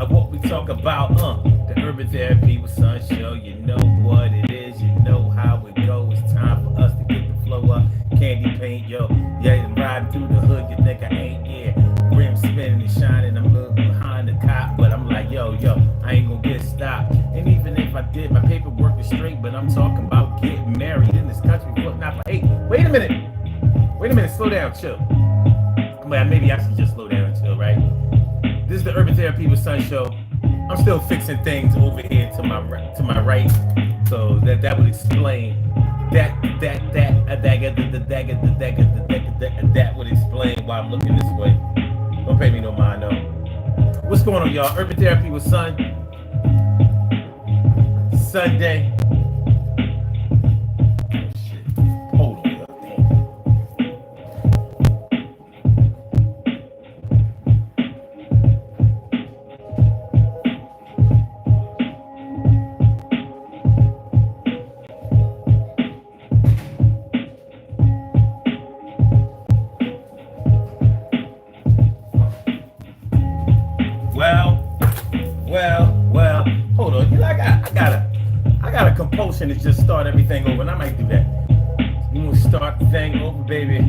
What we talk about, the Urban Therapy with Sun Show. You know what it is, you know how it goes. It's time for us to get the flow up. Candy paint, yo. Yeah, I'm riding through the hood, you think I ain't, yeah. Rim spinning and shining, I'm looking behind the cop, but I'm like, yo, I ain't gonna get stopped. And even if I did, my paperwork is straight, but I'm talking about getting married in this country. Not for, hey, wait a minute, slow down, chill. Well, maybe I should just slow down and chill, right? This is the Urban Therapy with Sun Show. I'm still fixing things over here to my right, so that would explain that would explain why I'm looking this way. Don't pay me no mind though. What's going on, y'all? Urban Therapy with Sun. Sunday. Well. Hold on. You know, I got a compulsion to just start everything over, and I might do that. You want to start the thing over, baby?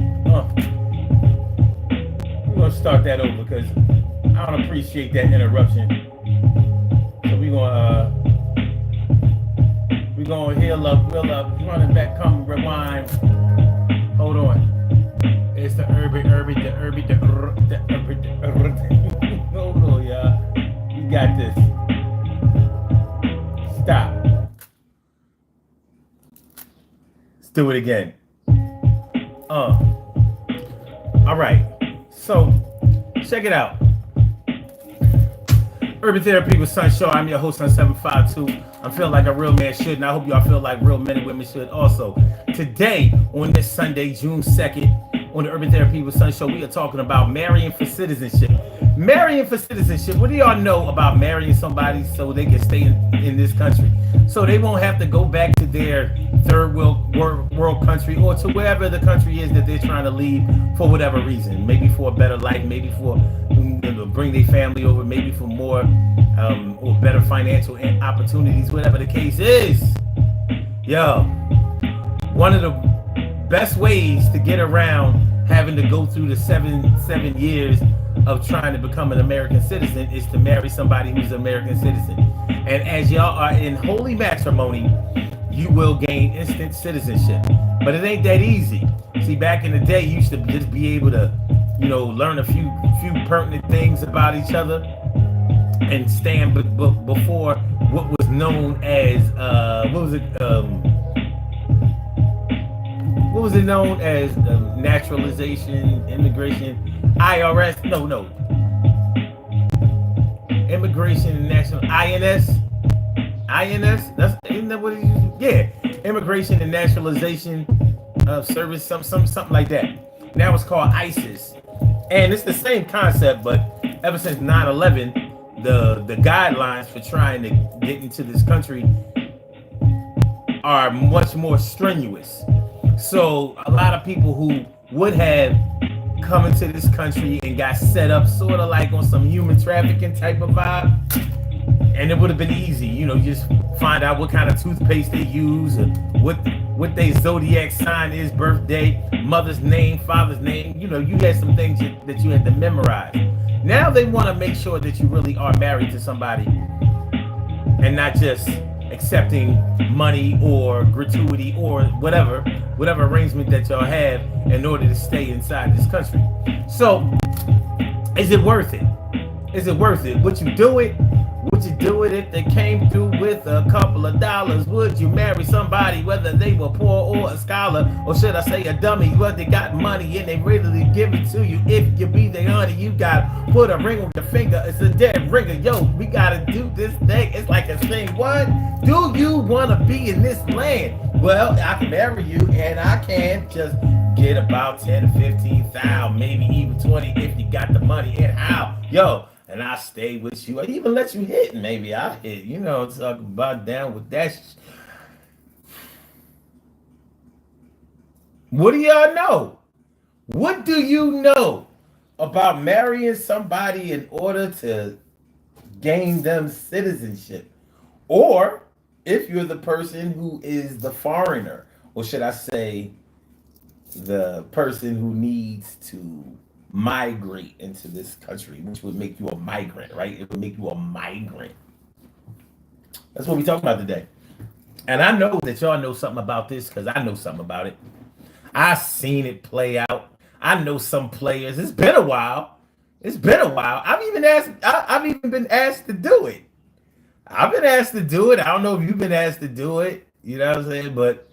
We're gonna start that over because I don't appreciate that interruption. So we're gonna heal up, running back, come rewind. Hold on. It's the urban. Hold on, y'all. You got this. Stop. Let's do it again. All right. So, check it out. Urban Therapy with Sun Show. I'm your host on 752. I'm feeling like a real man should, and I hope y'all feel like real men and women should also. Today, on this Sunday, June 2nd, on the Urban Therapy with Sun Show, we are talking about marrying for citizenship. Marrying for citizenship. What do y'all know about marrying somebody so they can stay in this country? So they won't have to go back to their third world country or to wherever the country is that they're trying to leave for whatever reason. Maybe for a better life, maybe for bring their family over, maybe for more or better financial opportunities, whatever the case is. Yo, one of the best ways to get around having to go through the seven years of trying to become an American citizen is to marry somebody who's an American citizen. And as y'all are in holy matrimony, you will gain instant citizenship. But it ain't that easy. See, back in the day, you used to just be able to, learn a few pertinent things about each other and stand before what was known as what was it known as? Naturalization, immigration, IRS? No. Immigration and national INS. Isn't that what it is? Yeah, Immigration and Naturalization Service, something like that. Now it's called ISIS, and it's the same concept, but ever since 9/11, the guidelines for trying to get into this country are much more strenuous. So a lot of people who would have come into this country and got set up sort of like on some human trafficking type of vibe, and it would have been easy, you just find out what kind of toothpaste they use, or what their zodiac sign is, birthday, mother's name, father's name. You had some things that you had to memorize. Now they want to make sure that you really are married to somebody and not just accepting money or gratuity or whatever arrangement that y'all have in order to stay inside this country. So, is it worth it? Is it worth it? Would you do it? Would you do it if they came through with a couple of dollars? Would you marry somebody whether they were poor or a scholar, or should I say a dummy? Whether they got money and they readily give it to you. If you be the honey, you gotta put a ring on your finger. It's a dead ringer. Yo, we gotta do this thing. It's like a thing. What? Do you wanna be in this land? Well, I can marry you and I can just get about 10 to 15,000, maybe even 20 if you got the money. And how? Yo. And I'll stay with you. I even let you hit. Maybe I'll hit. Talk about down with that. What do y'all know? What do you know about marrying somebody in order to gain them citizenship, or if you're the person who is the foreigner, or should I say, the person who needs to migrate into this country, which would make you a migrant, right? It would make you a migrant. That's what we're talking about today. And I know that y'all know something about this because I know something about it. I've seen it play out. I know some players. It's been a while. It's been a while. I've even asked. I've even been asked to do it. I've been asked to do it. I don't know if you've been asked to do it. You know what I'm saying? But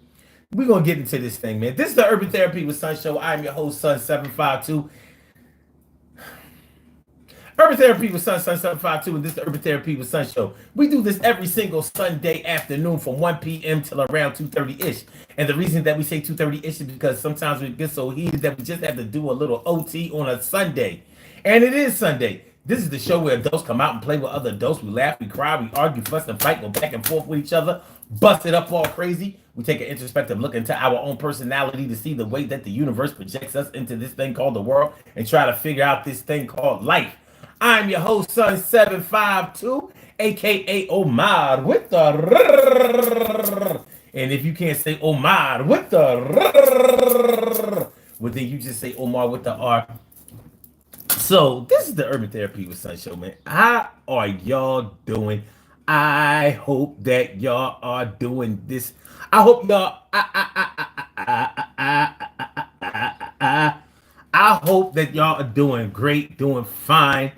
we're gonna get into this thing, man. This is the Urban Therapy with Sun Show. I'm your host, Sun752. Urban Therapy with Sun752, and this is the Urban Therapy with Sun Show. We do this every single Sunday afternoon from 1 p.m. till around 2:30-ish. And the reason that we say 2:30-ish is because sometimes we get so heated that we just have to do a little OT on a Sunday. And it is Sunday. This is the show where adults come out and play with other adults. We laugh, we cry, we argue, fuss, and fight, go back and forth with each other, bust it up all crazy. We take an introspective look into our own personality to see the way that the universe projects us into this thing called the world and try to figure out this thing called life. I'm your host, Sun752, aka Omar with the and if you can't say Omar with the well, then you just say Omar with the R. So this is the Urban Therapy with Sun Show, man. How are y'all doing? I hope that y'all are doing this. I hope y'all. I hope that y'all are doing great, doing fine,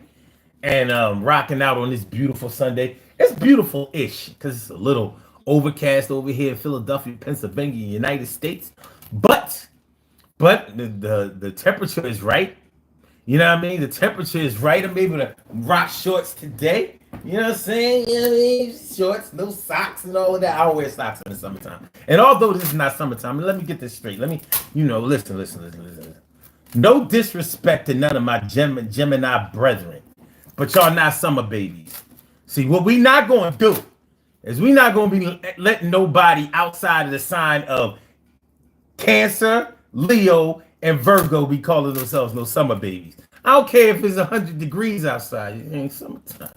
and rocking out on this beautiful Sunday. It's beautiful-ish because it's a little overcast over here in Philadelphia, Pennsylvania, United States. But the temperature is right. You know what I mean? The temperature is right. I'm able to rock shorts today. You know what I'm saying? You know what I mean? Shorts, no socks, and all of that. I don't wear socks in the summertime. And although this is not summertime, let me get this straight. Let me, listen. No disrespect to none of my Gemini brethren, but y'all not summer babies. See, what we not going to do is we not going to be letting nobody outside of the sign of Cancer, Leo, and Virgo be calling themselves no summer babies. I don't care if it's 100 degrees outside. It ain't summertime.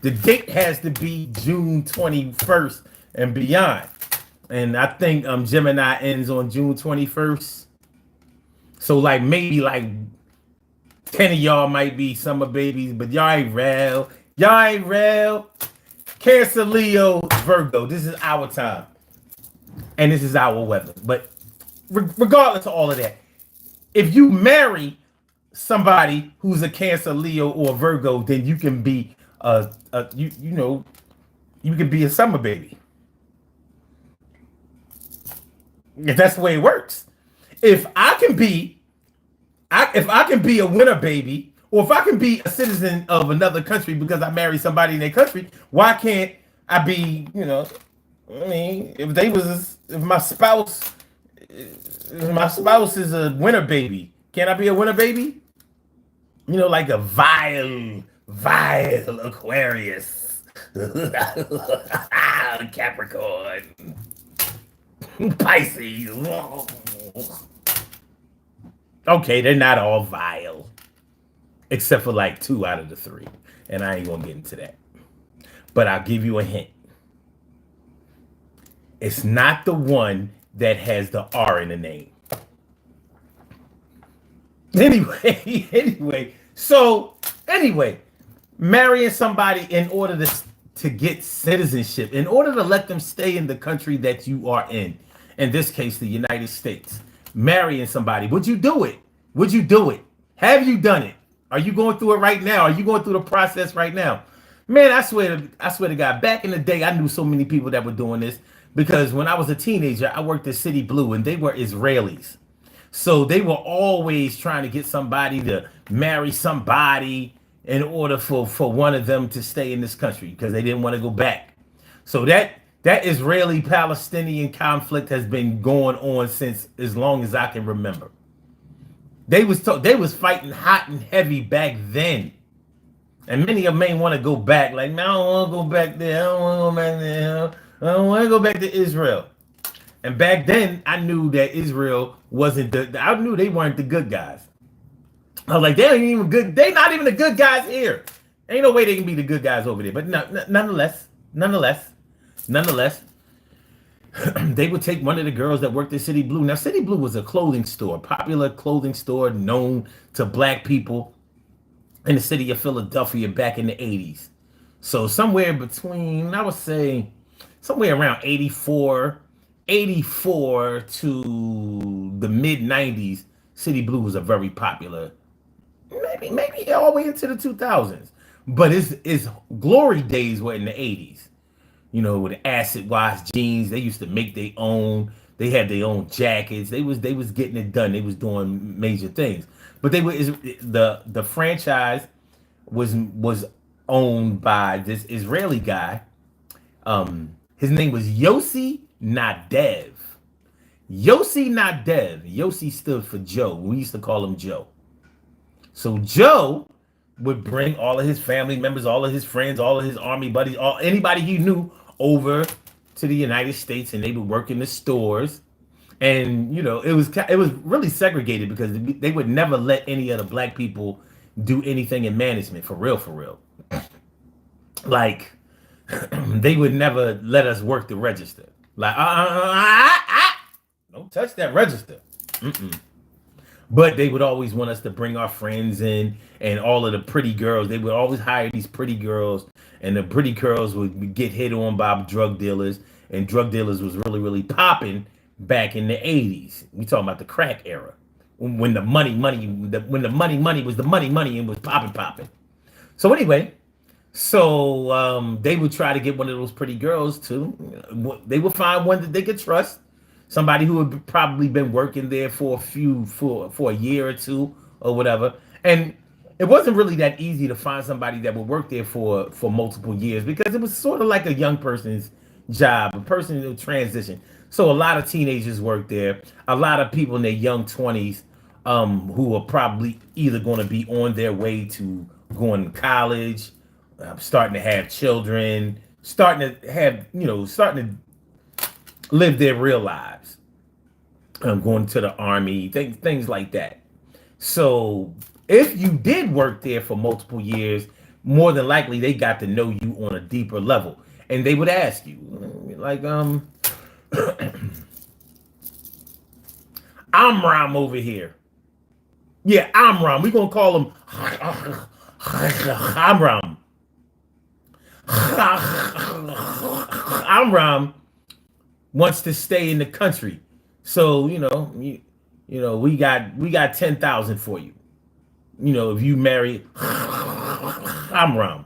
The date has to be June 21st and beyond. And I think Gemini ends on June 21st. So like maybe like 10 of y'all might be summer babies, but y'all ain't real. Y'all ain't real. Cancer, Leo, Virgo. This is our time. And this is our weather. But regardless of all of that, if you marry somebody who's a Cancer, Leo, or Virgo, then you can be you can be a summer baby. That's the way it works. If I can be a winter baby, or if I can be a citizen of another country because I married somebody in their country, why can't I be, I mean, if my spouse is a winter baby, can I be a winter baby? Like a vile Aquarius. Capricorn. Pisces. Okay, they're not all vile. Except for like 2 out of the 3. And I ain't gonna get into that. But I'll give you a hint. It's not the one that has the R in the name. Anyway, marrying somebody in order to get citizenship, in order to let them stay in the country that you are in this case, the United States, marrying somebody, would you do it? Would you do it? Have you done it? Are you going through it right now? Are you going through the process right now? Man, I swear to God, back in the day, I knew so many people that were doing this because when I was a teenager, I worked at City Blue and they were Israelis. So they were always trying to get somebody to marry somebody in order for one of them to stay in this country because they didn't want to go back. So that Israeli-Palestinian conflict has been going on since as long as I can remember. They was fighting hot and heavy back then. And many of them may want to go back. Like, man, I don't want to go back there. I don't want to go back there. I don't want to go back to Israel. And back then, I knew that Israel I knew they weren't the good guys. I was like, they ain't even good. They not even the good guys here. Ain't no way they can be the good guys over there. But no, nonetheless, they would take one of the girls that worked at City Blue. Now, City Blue was a clothing store, popular clothing store known to black people in the city of Philadelphia back in the 80s. So somewhere between, I would say, somewhere around 84 to the mid 90s, City Blue was a very popular, maybe all the way into the 2000s. But its glory days were in the 80s. You know, with acid wash jeans, they used to make their own. They had their own jackets. They was getting it done. They was doing major things. But the franchise was owned by this Israeli guy. His name was Yossi Nadev. Yossi Nadev. Yossi stood for Joe. We used to call him Joe. So Joe would bring all of his family members, all of his friends, all of his army buddies, anybody he knew over to the United States, and they would work in the stores. And you know, it was really segregated because they would never let any of the black people do anything in management, for real. Like they would never let us work the register. Like don't touch that register. But they would always want us to bring our friends in, and all of the pretty girls. They would always hire these pretty girls, and the pretty girls would get hit on by drug dealers, and drug dealers was really popping back in the 80s. We talking about the crack era, when the money was the money and was popping. So anyway, they would try to get one of those pretty girls too. They would find one that they could trust. Somebody who had probably been working there for a year or two or whatever. And it wasn't really that easy to find somebody that would work there for multiple years, because it was sort of like a young person's job, a person in transition. So a lot of teenagers worked there, a lot of people in their young 20s who are probably either going to be on their way to going to college, starting to have children, starting to live their real lives, going to the army, things like that. So if you did work there for multiple years, more than likely they got to know you on a deeper level, and they would ask you, like, Amram over here. Yeah, Amram. We're gonna call him Amram. Amram wants to stay in the country, so we got 10,000 for you. If you marry Amram,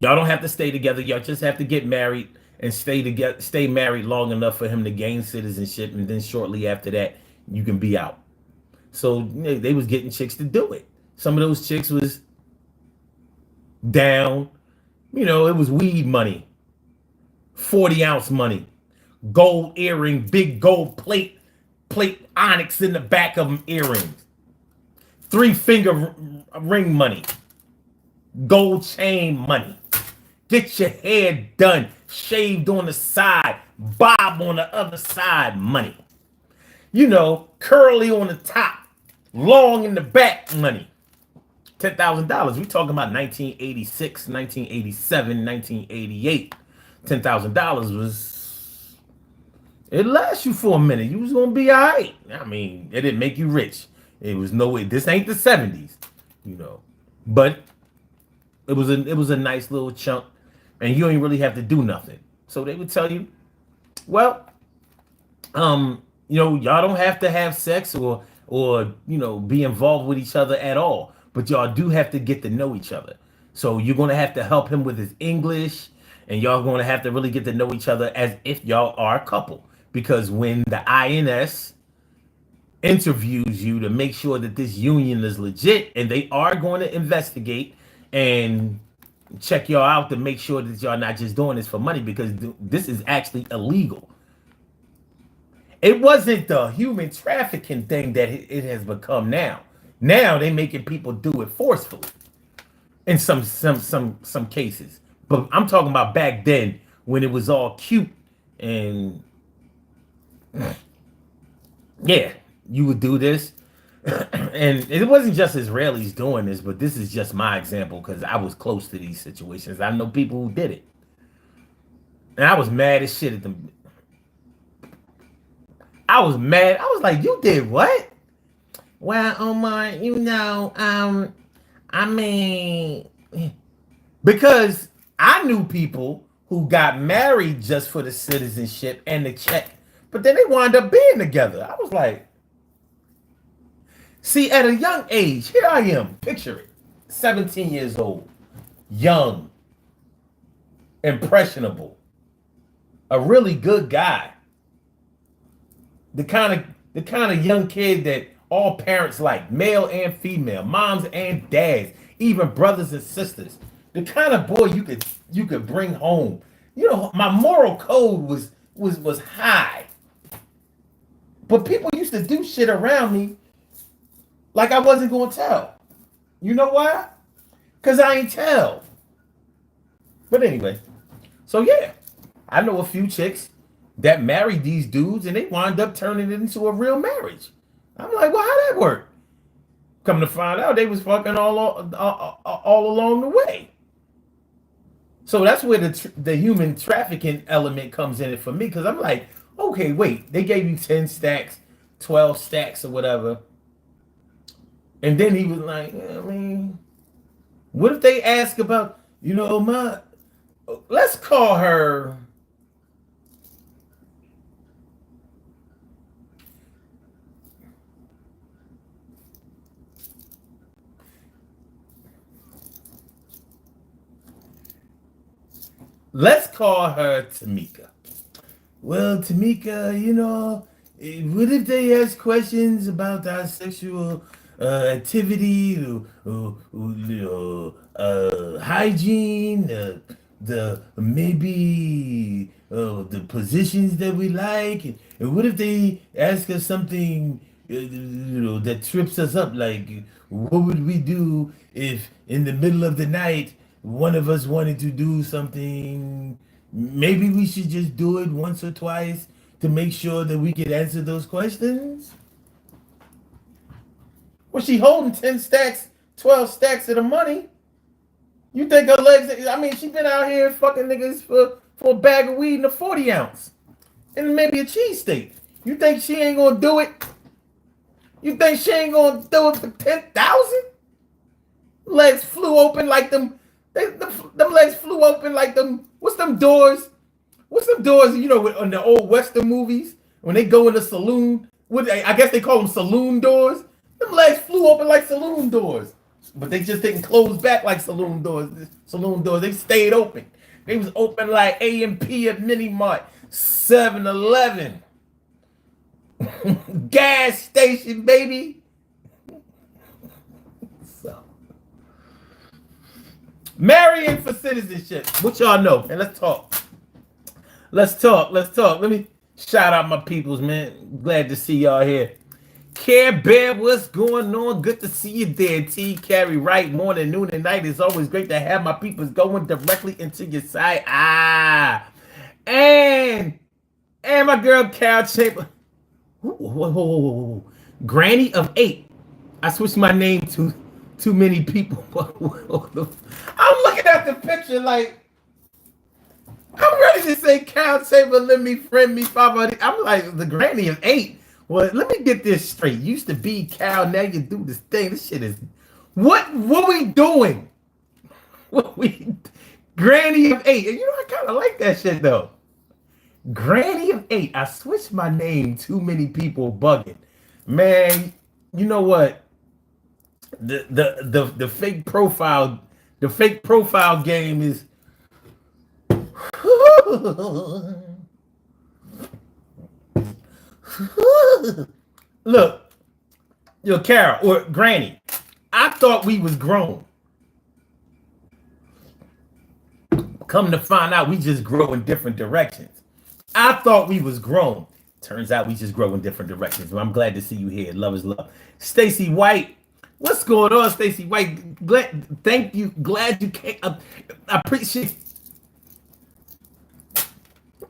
y'all don't have to stay together. Y'all just have to get married and stay married long enough for him to gain citizenship, and then shortly after that, you can be out. So they was getting chicks to do it. Some of those chicks was down. It was weed money, 40-ounce money, gold earring, big gold plate onyx in the back of them earrings, 3-finger ring money, gold chain money, get your hair done, shaved on the side, bob on the other side money, curly on the top, long in the back money. $10,000. We talking about 1986, 1987, 1988. $10,000 was, it lasts you for a minute. You was gonna be all right. I mean, it didn't make you rich. It was no way. This ain't the 70s, But it was a nice little chunk, and you ain't really have to do nothing. So they would tell you, well, y'all don't have to have sex or be involved with each other at all, but y'all do have to get to know each other. So you're going to have to help him with his English, and y'all going to have to really get to know each other as if y'all are a couple, because when the INS interviews you to make sure that this union is legit, and they are going to investigate and check y'all out to make sure that y'all not just doing this for money, because this is actually illegal. It wasn't the human trafficking thing that it has become now. Now they making people do it forcefully in some cases. But I'm talking about back then when it was all cute, and yeah, you would do this. And it wasn't just Israelis doing this, but this is just my example because I was close to these situations. I know people who did it. And I was mad as shit at them. I was mad. I was like, you did what? Well, Omar, I mean, because I knew people who got married just for the citizenship and the check, but then they wound up being together. I was like, see, at a young age, here I am, picture it, 17 years old, young, impressionable, a really good guy, the kind of young kid that all parents like, male and female, moms and dads, even brothers and sisters. The kind of boy you could bring home. You know, my moral code was high. But people used to do shit around me like I wasn't gonna tell. You know why? Cause I ain't tell. But anyway, so yeah, I know a few chicks that married these dudes and they wind up turning it into a real marriage. I'm like, well, how that work? Come to find out, they was fucking all along the way. So that's where the human trafficking element comes in it for me, because I'm like, okay, wait, they gave you 10 stacks, 12 stacks or whatever. And then he was like, I mean, what if they ask about, let's call her Tamika. Well, Tamika, what if they ask questions about our sexual activity, hygiene, the maybe the positions that we like, and what if they ask us something, that trips us up, like what would we do if in the middle of the night one of us wanted to do something? Maybe we should just do it once or twice to make sure that we can answer those questions. Was she holding 10 stacks, 12 stacks of the money? You think her legs, I mean, she been out here fucking niggas for a bag of weed and a 40 ounce. And maybe a cheesesteak. You think she ain't gonna do it? You think she ain't gonna do it for 10,000? Legs flew open like them. Them legs flew open like them. What's them doors? What's them doors? On the old Western movies when they go in the saloon. I guess they call them saloon doors. Them legs flew open like saloon doors, but they just didn't close back like saloon doors. They stayed open. They was open like A&P at Mini Mart, 7-Eleven, gas station, baby. Marrying for citizenship. What y'all know? And let's talk. Let me shout out my peoples, man. Glad to see y'all here. Care Bear, what's going on? Good to see you there, T. Carry right, morning, noon, and night. It's always great to have my peoples going directly into your side. And my girl Carol Chamber. Whoa. Granny of 8. I switched my name to too many people. I'm looking at the picture like I'm ready to say Cal Saber, let me friend me 500. I'm like the granny of 8. Well, let me get this straight. Used to be Cal, now you do this thing. This shit is what we doing? Granny of 8. And I kind of like that shit though. Granny of 8. I switched my name. Too many people bugging. Man, you know what? The fake profile game is look, Carol or Granny, I thought we was grown. Come to find out, we just grow in different directions. I thought we was grown. Turns out we just grow in different directions. Well, I'm glad to see you here. Love is love. Stacy White, what's going on, Stacy White? Thank you. Glad you came. I appreciate.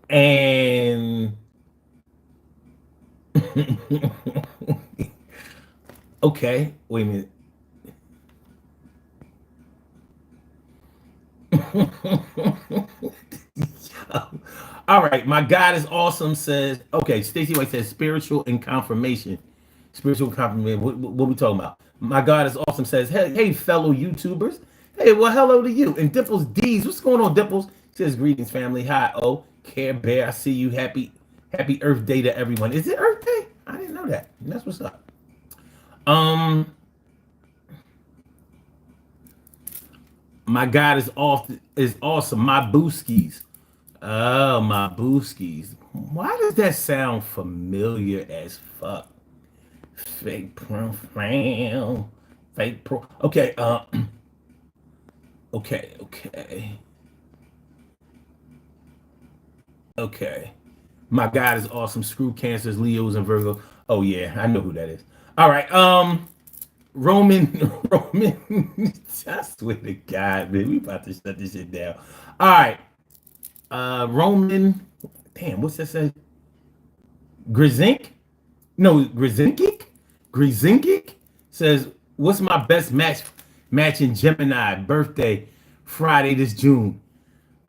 And Okay, wait a minute. All right, my God is awesome says, okay, Stacey White says spiritual and confirmation. Spiritual confirmation. What we talking about? My God is awesome says, hey, fellow YouTubers. Hey, well, hello to you. And Dimples D's, what's going on, Dimples? Says, greetings, family. Hi, oh, Care Bear. I see you. Happy Earth Day to everyone. Is it Earth Day? I didn't know that. That's what's up. My God is awesome. My booskies. Oh, my booskies. Why does that sound familiar as fuck? Fake profile. Fake pro. Okay. Okay. Okay. My God is awesome. Screw cancers, Leos, and Virgo. Oh yeah, I know who that is. All right. Roman. I swear to God, man, we about to shut this shit down. All right. Roman. Damn, what's that say? Grizink? No, Grizinkic says, "What's my best match in Gemini? Birthday Friday this June."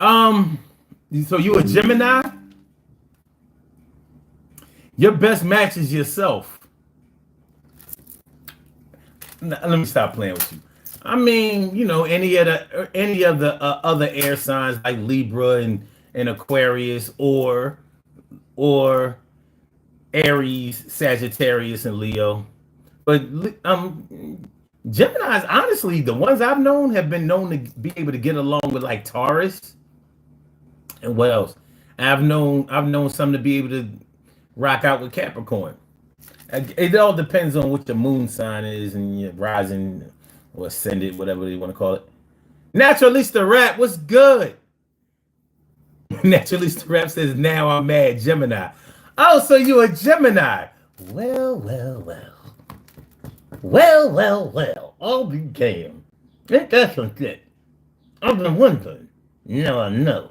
So you a Gemini? Your best match is yourself. Now, let me stop playing with you. I mean, you know, any of the other air signs like Libra and Aquarius or Aries, Sagittarius, and Leo. But Gemini's, honestly, the ones I've known have been known to be able to get along with like Taurus. And what else? I've known some to be able to rock out with Capricorn. It all depends on what your moon sign is and your rising or ascendant, whatever you want to call it. Naturalista Rap, what's good? Naturalista Rap says, now I'm mad, Gemini. Oh, so you a Gemini. Well. I'll be damned. Ain't that some shit? I've been wondering. Now I know.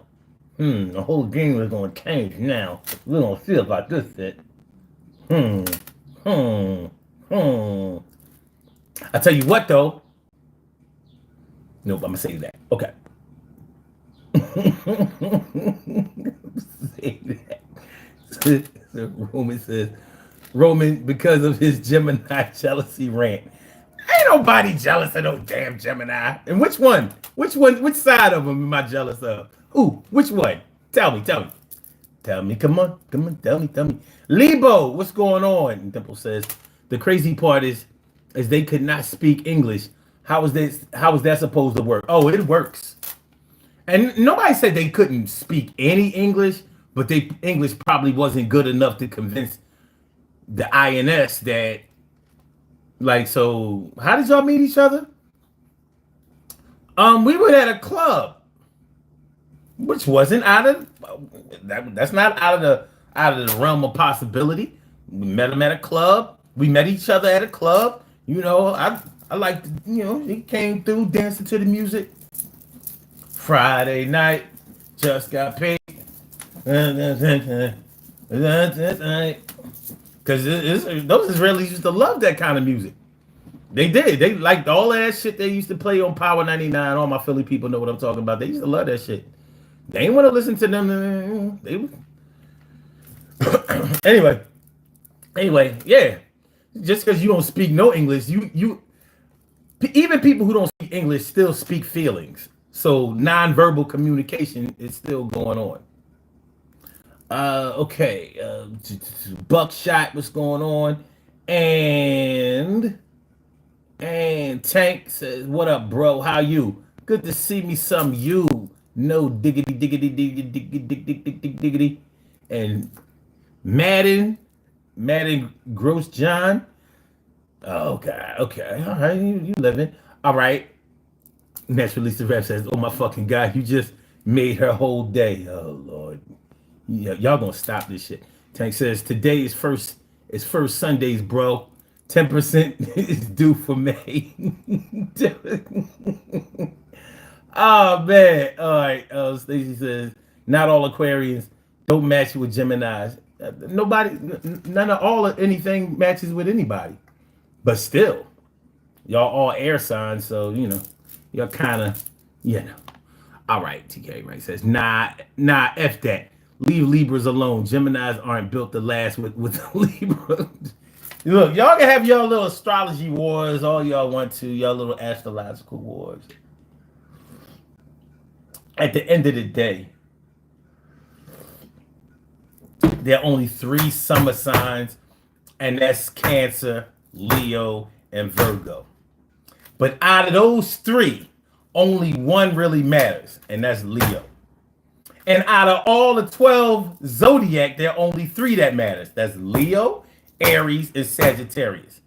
The whole game is gonna change now. We're gonna see about this shit. I tell you what though. Nope, I'm gonna say that. Okay. Say that. So Roman says, Roman, because of his Gemini jealousy rant. Ain't nobody jealous of no damn Gemini. And which one? Which side of them am I jealous of? Ooh, which one? Tell me. Come on, tell me. Lebo, what's going on? And Dimple says, the crazy part is they could not speak English. How is that supposed to work? Oh, it works. And nobody said they couldn't speak any English, but their English probably wasn't good enough to convince the INS that, like, so how did y'all meet each other? We were at a club, which wasn't that's not out of the realm of possibility. We met him at a club. We met each other at a club. You know, I like to, you know, he came through dancing to the music. Friday night, just got paid. Because those Israelis used to love that kind of music. They did. They liked all of that shit they used to play on Power 99. All my Philly people know what I'm talking about. They used to love that shit. They ain't want to listen to them. Anyway, yeah. Just because you don't speak no English, you even people who don't speak English still speak feelings. So nonverbal communication is still going on. Okay. Buckshot, what's going on? And Tank says, what up, bro? How you? Good to see me some you. No diggity. And Madden Gross John. Oh God. Okay. All right. You living. All right. Naturalista Rap says, oh my fucking God, you just made her whole day. Oh Lord. Yeah, y'all gonna stop this shit. Tank says, today is first Sundays, bro. 10% is due for May. Oh man. All right. Stacey says, not all Aquarians don't match with Geminis. None of anything matches with anybody. But still, y'all all air signs, so y'all kind of, All right, TK Right says, nah, F that. Leave Libras alone. Geminis aren't built to last with Libra. Look, y'all can have y'all little astrology wars, all y'all want to, y'all little astrological wars. At the end of the day, there are only 3 summer signs, and that's Cancer, Leo, and Virgo. But out of those 3, only one really matters, and that's Leo. And out of all the 12 zodiac, there are only 3 that matters. That's Leo, Aries, and Sagittarius.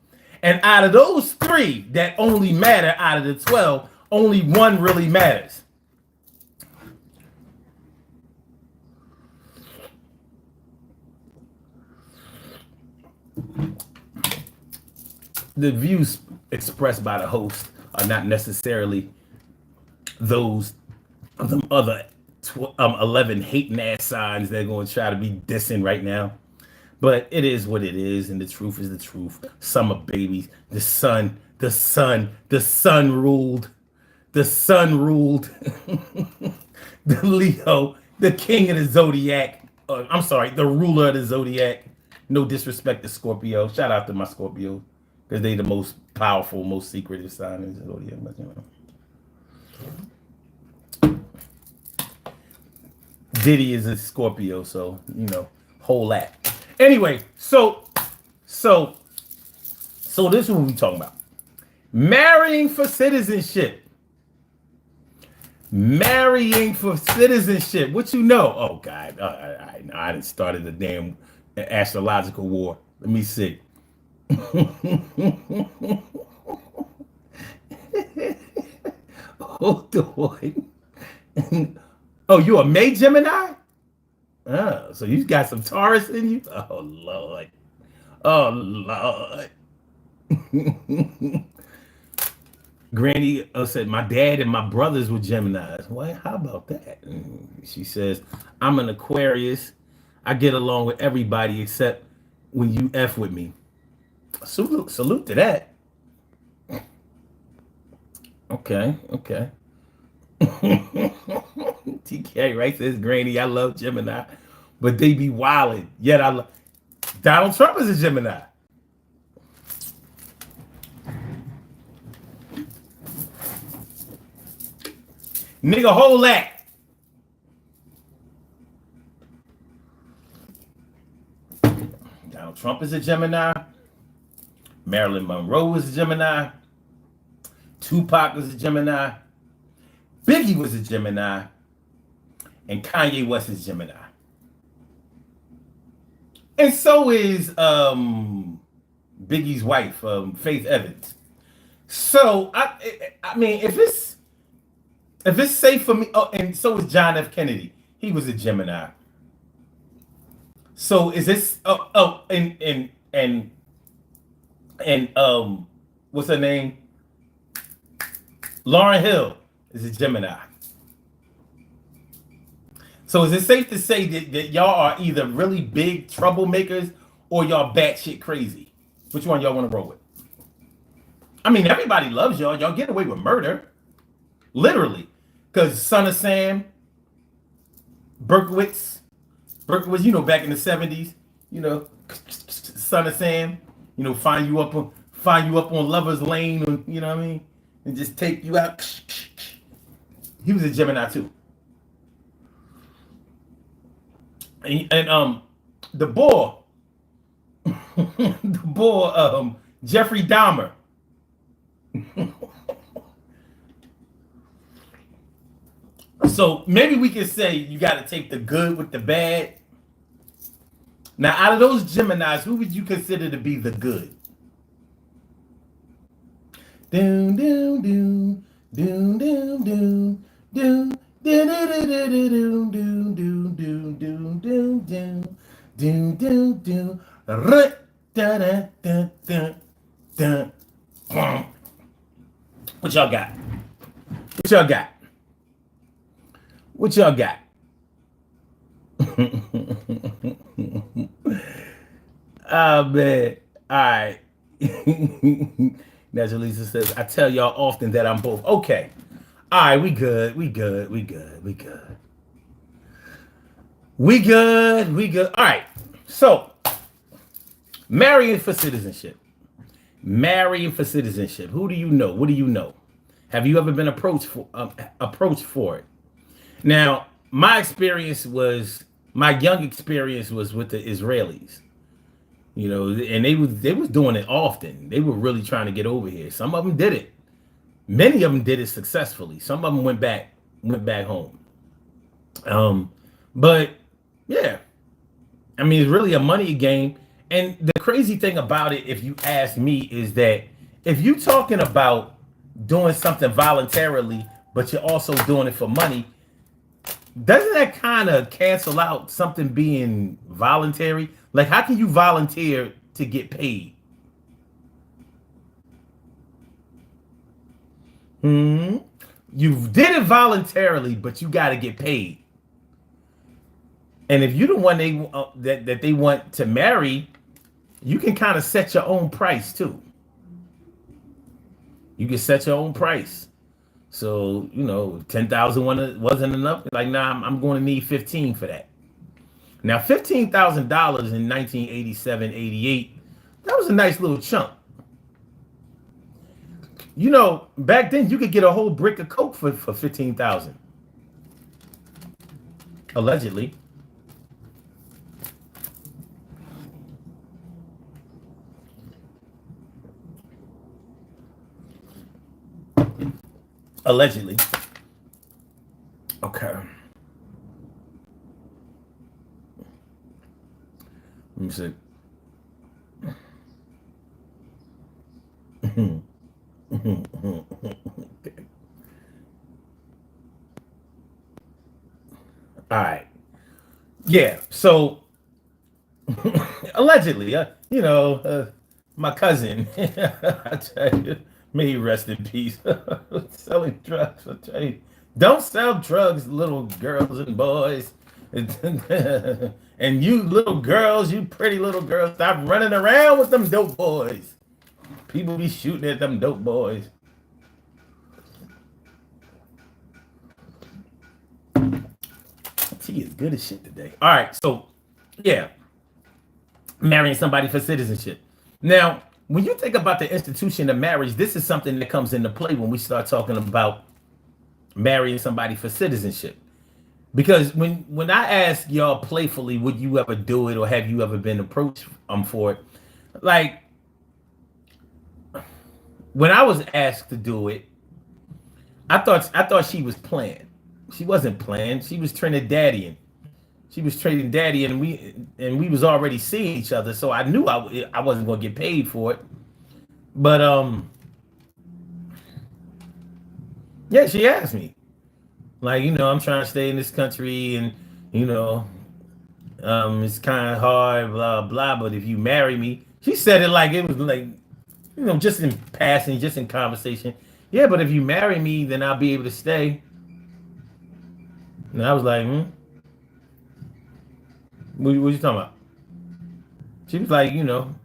And out of those 3 that only matter out of the 12, only one really matters. The views expressed by the host are not necessarily those of them other 11 hating ass signs they're going to try to be dissing right now. But it is what it is, and the truth is the truth. Summer babies, the sun ruled. The sun ruled. The Leo, the king of the zodiac. I'm sorry, the ruler of the zodiac. No disrespect to Scorpio. Shout out to my Scorpio, because they the most powerful, most secretive sign in the zodiac. Diddy is a Scorpio, so whole lot. Anyway, so this is what we talking about. Marrying for citizenship. Marrying for citizenship. What you know? Oh God, I didn't started the damn astrological war. Let me see. Hold on. Oh, you a May Gemini? Oh, so you got some Taurus in you? Oh Lord. Oh Lord. Granny said, my dad and my brothers were Geminis. Well, how about that? She says, I'm an Aquarius. I get along with everybody except when you F with me. Salute to that. Okay. TK Right says, Granny, I love Gemini, but they be wildin'. Yet I love Donald Trump is a Gemini. Nigga, hold that. Donald Trump is a Gemini. Marilyn Monroe is a Gemini. Tupac was a Gemini. Biggie was a Gemini. And Kanye West is Gemini. And so is Biggie's wife, Faith Evans. So I mean, if it's safe for me, and so is John F. Kennedy. He was a Gemini. So is this? And what's her name? Lauryn Hill is a Gemini. So is it safe to say that y'all are either really big troublemakers or y'all batshit crazy? Which one y'all want to roll with? I mean, everybody loves y'all. Y'all get away with murder. Literally. Because Son of Sam, Berkowitz, back in the 70s, Son of Sam, find you up on Lover's Lane, you know what I mean? And just take you out. He was a Gemini too. And the boy, Jeffrey Dahmer. So maybe we can say you got to take the good with the bad. Now, out of those Geminis, who would you consider to be the good? Doom, doom, doom, doom, doom, doom, doom, doom, doom, doom, doom, doom, doom, doom, doom, doom, doom, doom. What y'all got? What y'all got? What y'all got? Oh man. All right. Natural Lisa says, I tell y'all often that I'm both. Okay. All right, we good. We good. We good. We good. We good. We good. All right. So, marrying for citizenship. Marrying for citizenship. Who do you know? What do you know? Have you ever been approached for it? Now, my young experience was with the Israelis. You know, and they was doing it often. They were really trying to get over here. Some of them did it. Many of them did it successfully. Some of them went back home. Um, but yeah, I mean, it's really a money game. And the crazy thing about it, if you ask me, is that if you're talking about doing something voluntarily, but you're also doing it for money, doesn't that kind of cancel out something being voluntary? Like, how can you volunteer to get paid? Hmm. You did it voluntarily, but you got to get paid. And if you're the one that they want to marry, you can kind of set your own price too. You can set your own price. So, 10,000 wasn't enough. Like, nah, I'm going to need 15 for that. Now, $15,000 in 1987, 88, that was a nice little chunk. Back then you could get a whole brick of coke for 15,000, allegedly. Allegedly. Okay. Let me see. Okay. All right. Yeah. So allegedly, my cousin, I tell you, may he rest in peace, selling drugs. I tell you, don't sell drugs, little girls and boys. And you little girls, you pretty little girls, stop running around with them dope boys. People be shooting at them dope boys. Tea is good as shit today. All right, so yeah, marrying somebody for citizenship. Now, when you think about the institution of marriage, this is something that comes into play when we start talking about marrying somebody for citizenship. Because when I ask y'all playfully, would you ever do it or have you ever been approached for it? Like, when I was asked to do it, I thought she was playing. She wasn't playing. She was Trinidadian. She was trading daddy, and we was already seeing each other, so I knew I wasn't gonna get paid for it. But yeah, she asked me, like, I'm trying to stay in this country, and you know, it's kind of hard, blah blah. But if you marry me, she said it like it was like, just in passing, just in conversation. Yeah, but if you marry me, then I'll be able to stay. And I was like, what you talking about? She was like,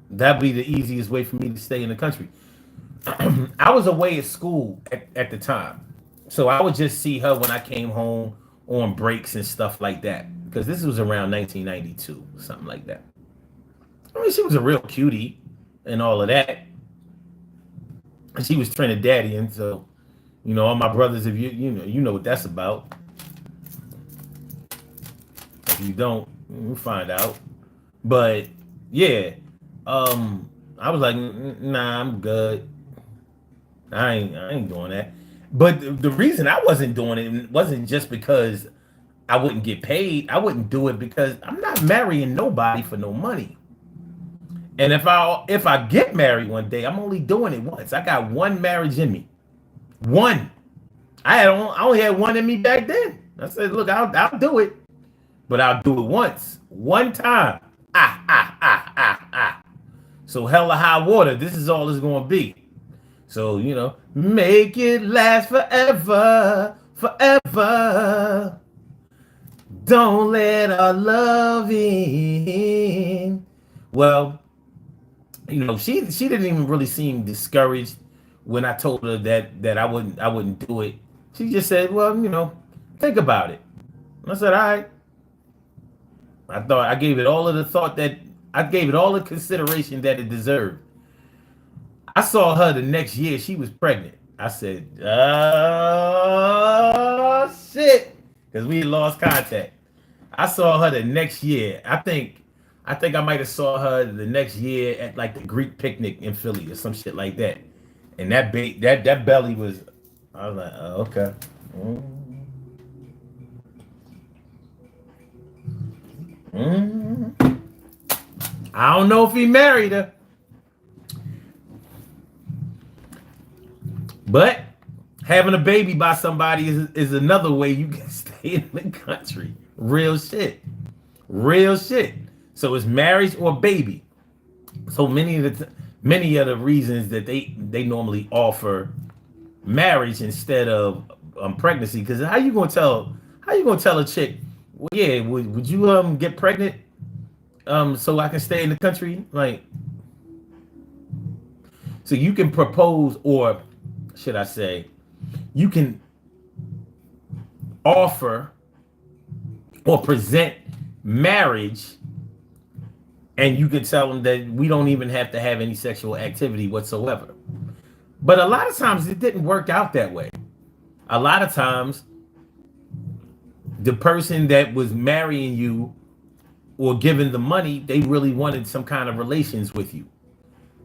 that'd be the easiest way for me to stay in the country. I was away at school at the time. So I would just see her when I came home on breaks and stuff like that. Because this was around 1992, something like that. I mean, she was a real cutie and all of that. And she was Trinidadian, so all my brothers, if you know what that's about. If you don't, we'll find out. But yeah, I was like, nah, I'm good. I ain't doing that. But the reason I wasn't doing it wasn't just because I wouldn't get paid. I wouldn't do it because I'm not marrying nobody for no money. And if I get married one day, I'm only doing it once. I got one marriage in me. One. I only had one in me back then. I said, look, I'll do it, but I'll do it once, one time. So hella high water. This is all it's gonna be. So make it last forever, forever. Don't let our love in. Well, She didn't even really seem discouraged when I told her that I wouldn't do it. She just said, "Well, think about it." I said, "All right." I thought I gave it all of the thought that I gave it all the consideration that it deserved. I saw her the next year. She was pregnant. I said, "Oh shit," because we lost contact. I saw her the next year. I think I might have saw her the next year at like the Greek picnic in Philly or some shit like that. And that belly was. I was like, oh, okay. Mm. I don't know if he married her, but having a baby by somebody is another way you can stay in the country. Real shit. Real shit. So it's marriage or baby. So many of the reasons that they normally offer marriage instead of pregnancy. Because how you gonna tell a chick, well, yeah, would you get pregnant so I can stay in the country? Like, so you can propose, or should I say, you can offer or present marriage, and you can tell them that we don't even have to have any sexual activity whatsoever. But a lot of times it didn't work out that way. A lot of times the person that was marrying you or giving the money, they really wanted some kind of relations with you.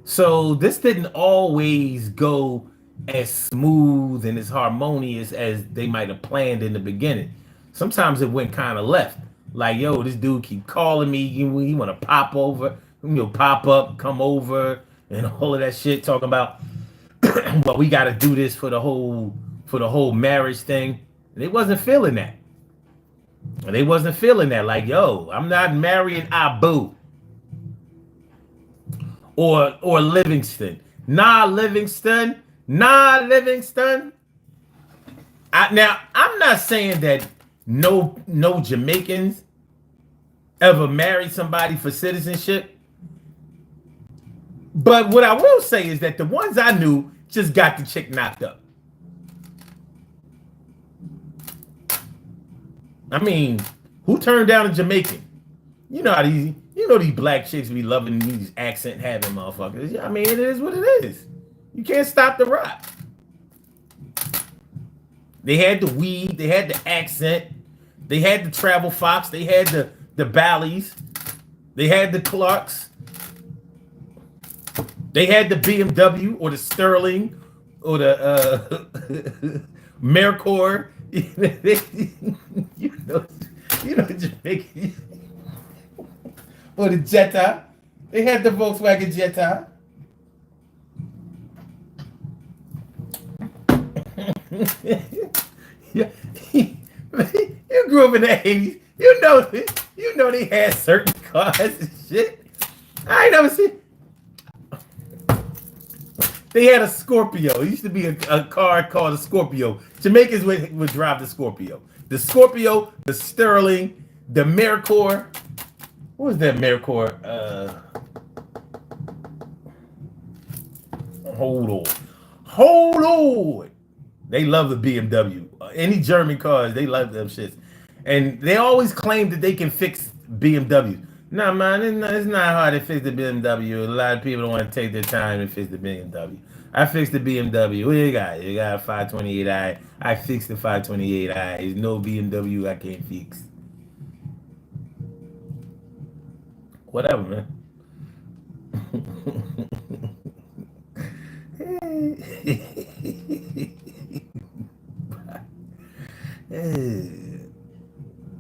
So this didn't always go as smooth and as harmonious as they might have planned in the beginning. Sometimes it went kind of left. Like, yo, this dude keep calling me. You want to pop over, pop up, come over, and all of that shit. Talking about, well, we got to do this for the whole marriage thing. They wasn't feeling that. They wasn't feeling that. Like, yo, I'm not marrying Abu or Livingston. Nah, Livingston. Nah, Livingston. Now, I'm not saying that no Jamaicans ever married somebody for citizenship. But what I will say is that the ones I knew just got the chick knocked up. I mean, who turned down a Jamaican? These black chicks be loving these accent having motherfuckers. I mean, it is what it is. You can't stop the rock. They had the weed, they had the accent, they had the travel fox, they had the Bally's, they had the Clarks, they had the BMW or the Sterling or the Mercor. you know, Jamaican or the Jetta. They had the Volkswagen Jetta. Yeah, you grew up in the 80s. You know they had certain cars and shit. I ain't never seen. They had a Scorpio. It used to be a car called a Scorpio. Jamaicans would drive the Scorpio. The Scorpio, the Sterling, the Mercor. What was that Mercor? Hold on. Hold on. They love the BMW. Any German cars, they love them shits. And they always claim that they can fix BMW. Nah, man, it's not hard to fix the BMW. A lot of people don't want to take their time and fix the BMW. I fixed the BMW. What you got? You got a 528i. I fixed the 528i. There's no BMW I can't fix. Whatever, man.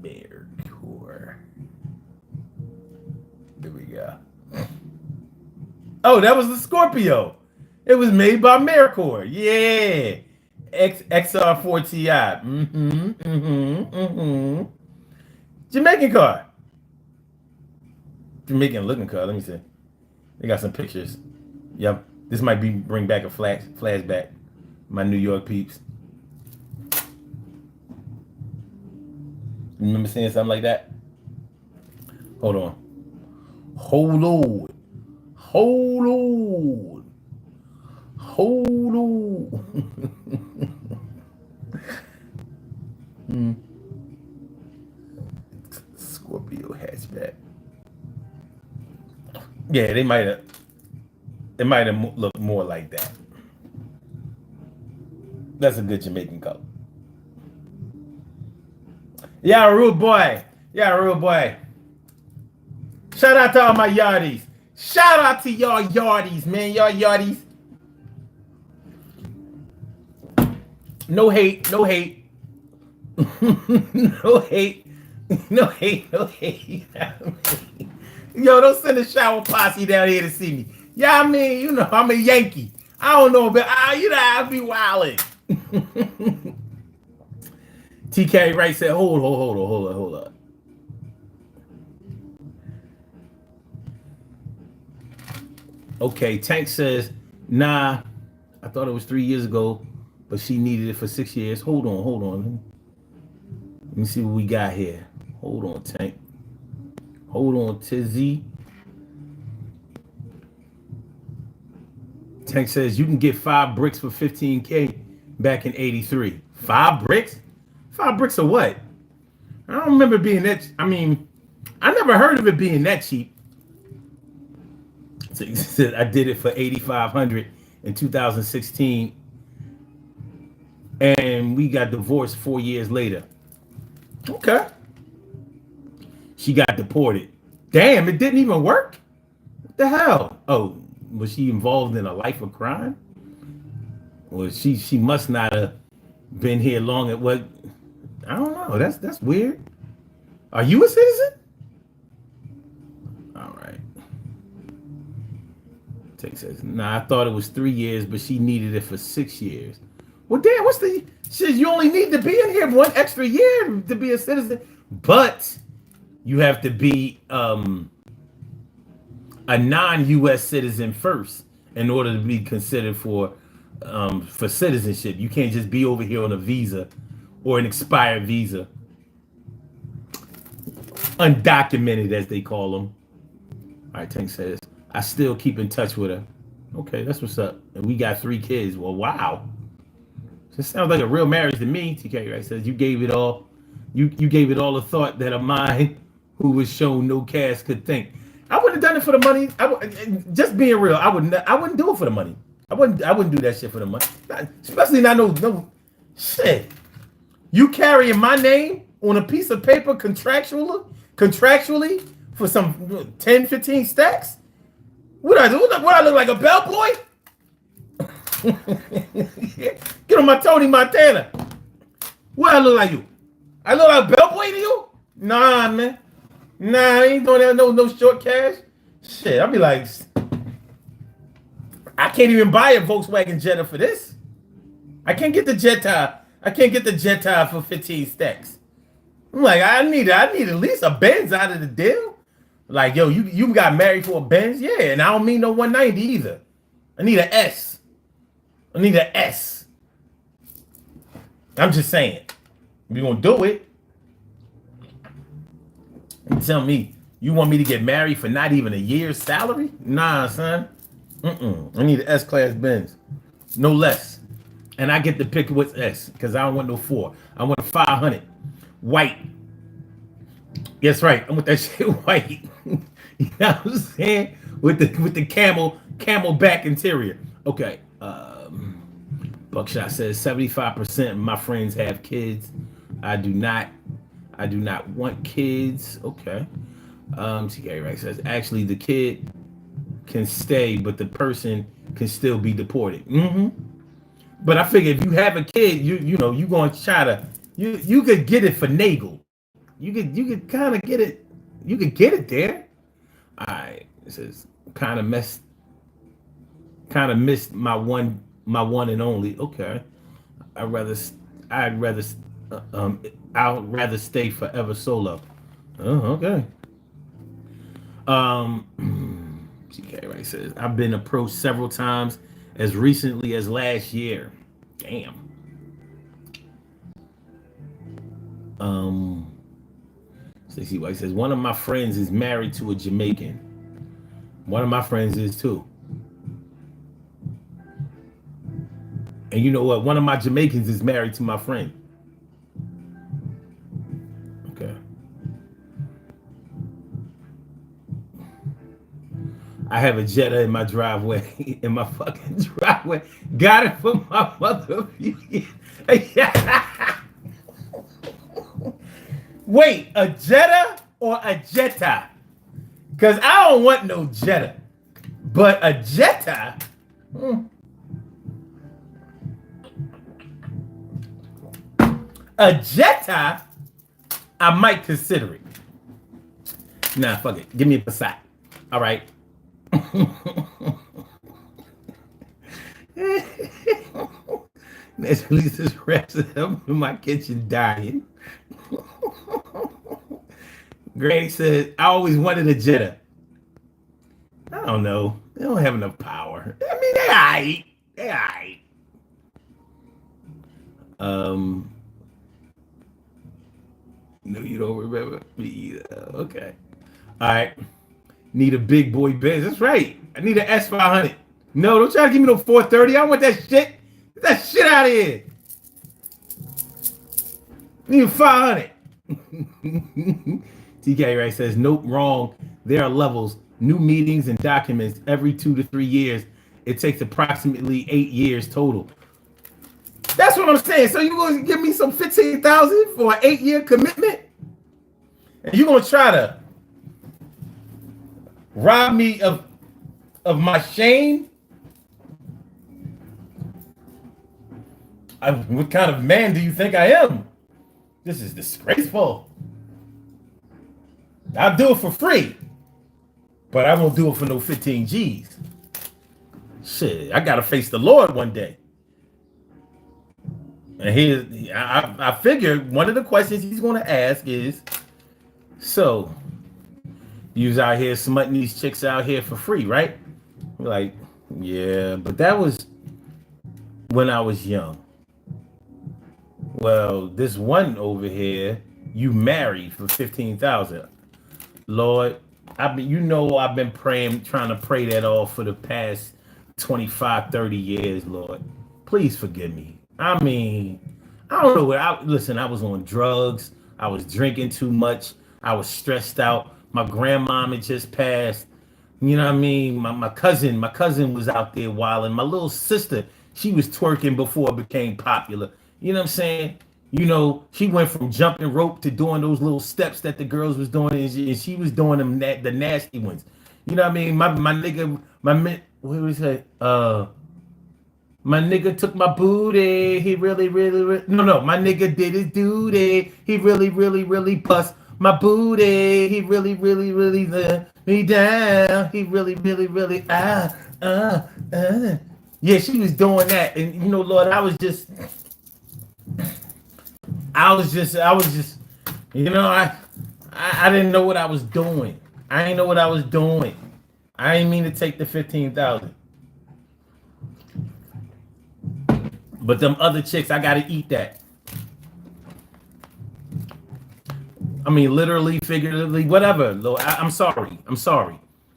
Bear core. There we go. Oh, that was the Scorpio. It was made by Mercor. Yeah. XR4 Ti. Jamaican car. Jamaican looking car. Let me see. They got some pictures. Yep. This might bring back a flashback. My New York peeps. Remember seeing something like that? Hold on. Hold on. Hold on. Hold on. Scorpio hatchback. Yeah, they might have. It might have looked more like that. That's a good Jamaican color. Yeah, rude boy. Yeah, rude boy. Shout out to all my yardies. Shout out to y'all yardies, man. Y'all yardies. No hate. No hate. No hate. No hate. No hate. Yo, don't send a shower posse down here to see me. Yeah, I mean, you know, I'm a Yankee. I don't know, but I'll be wildin'. TK Wright said, hold on. Okay, Tank says, nah, I thought it was 3 years ago, but she needed it for 6 years. Hold on. Let me see what we got here. Hold on, Tank. Hold on, Tizzy. Tank says, you can get 5 bricks for 15K back in 83. 5 bricks? 5 bricks of what? I don't remember being that. I mean, I never heard of it being that cheap. So he said, I did it for 8,500 in 2016, and we got divorced 4 years later. Okay. She got deported. Damn, it didn't even work? What the hell? Oh, was she involved in a life of crime? Or she must not have been here long at what? I don't know. That's weird. Are you a citizen? All right. Tank says, nah, I thought it was 3 years, but she needed it for 6 years. Well, damn, what's the shit? You only need to be in here 1 extra year to be a citizen, but you have to be a non-U.S. citizen first in order to be considered for citizenship. You can't just be over here on a visa or an expired visa, undocumented as they call them. All right, Tank says, I still keep in touch with her. Okay, that's what's up. And we got 3 kids. Well, wow. This sounds like a real marriage to me. TK Right says, you gave it all. You gave it all the thought that a mind who was shown no cash could think. I wouldn't have done it for the money. Just being real, I wouldn't do it for the money. I wouldn't do that shit for the money. Especially not no shit. You carrying my name on a piece of paper contractually for some 10, 15 stacks? What I do? What I look like, a bellboy? Get on my Tony Montana. What I look like you? I look like a bellboy to you? Nah, man. Nah, I ain't doing that. No short cash. Shit, I'll be like, I can't even buy a Volkswagen Jetta for this. I can't get the Jetta. I can't get the Jetta for 15 stacks. I'm like, I need at least a Benz out of the deal. Like, yo, you got married for a Benz? Yeah, and I don't mean no 190 either. I need an S. I'm just saying. If you're gonna do it, you tell me you want me to get married for not even a year's salary? Nah, son. I need an S-Class Benz. No less. And I get to pick what's S, because I don't want no 4. I want a 500. White. That's right. I want that shit white. You know what I'm saying? With the camel back interior. Okay. Buckshot says 75% of my friends have kids. I do not want kids. Okay. TK Right says actually the kid can stay, but the person can still be deported. But I figure if you have a kid, you know you gonna try to you could get it for Nagel. You could kind of get it. You could get it there. All right. It says kind of missed my one and only. Okay. I'd rather stay forever solo. Oh, okay. TK Right says I've been approached several times as recently as last year. Damn. Stacey White says one of my friends is married to a Jamaican. One of my friends is too. And you know what? One of my Jamaicans is married to my friend. Okay. I have a Jetta in my driveway, in my fucking driveway. Got it from my mother. Wait, a Jetta or a Jetta? Because I don't want no Jetta. But a Jetta? A Jetta, I might consider it. Nah, fuck it. Give me a Passat. All right. At least this rest of them in my kitchen dying. Granny said, I always wanted a Jetta. I don't know. They don't have enough power. I mean, they aight. They aight. No, you don't remember me either. Okay. All right. Need a big boy Benz. That's right. I need an S500. No, don't try to give me no 430. I don't want that shit. Get that shit out of here. I need a 500. TK Ray says, nope, wrong. There are levels. New meetings and documents every 2 to 3 years. It takes approximately 8 years total. That's what I'm saying. So you going to give me some 15,000 for an 8-year commitment? And you're going to try to rob me of my shame? What kind of man do you think I am? This is disgraceful. I'll do it for free, but I won't do it for no 15 G's. Shit, I gotta face the Lord one day. And I figured one of the questions he's gonna ask is, so you's out here smutting these chicks out here for free, right? Like, yeah, but that was when I was young. Well, this one over here, you married for 15,000. Lord, I've been praying, trying to pray that off for the past 25, 30 years, Lord. Please forgive me. I mean, I don't know where I was on drugs. I was drinking too much. I was stressed out. My grandmom had just passed. You know what I mean? My cousin was out there wilding. My little sister, she was twerking before it became popular. You know what I'm saying? You know, she went from jumping rope to doing those little steps that the girls was doing, and she was doing them the nasty ones. You know what I mean? My nigga, what was that? My nigga took my booty. He really, no. My nigga did his duty. He really bust my booty. He really let me down. He really Yeah, she was doing that, and you know, Lord, I was just, you know, I didn't know what I was doing. I didn't know what I was doing. I didn't mean to take the 15,000. But them other chicks, I gotta eat that. I mean, literally, figuratively, whatever. Lord, I'm sorry.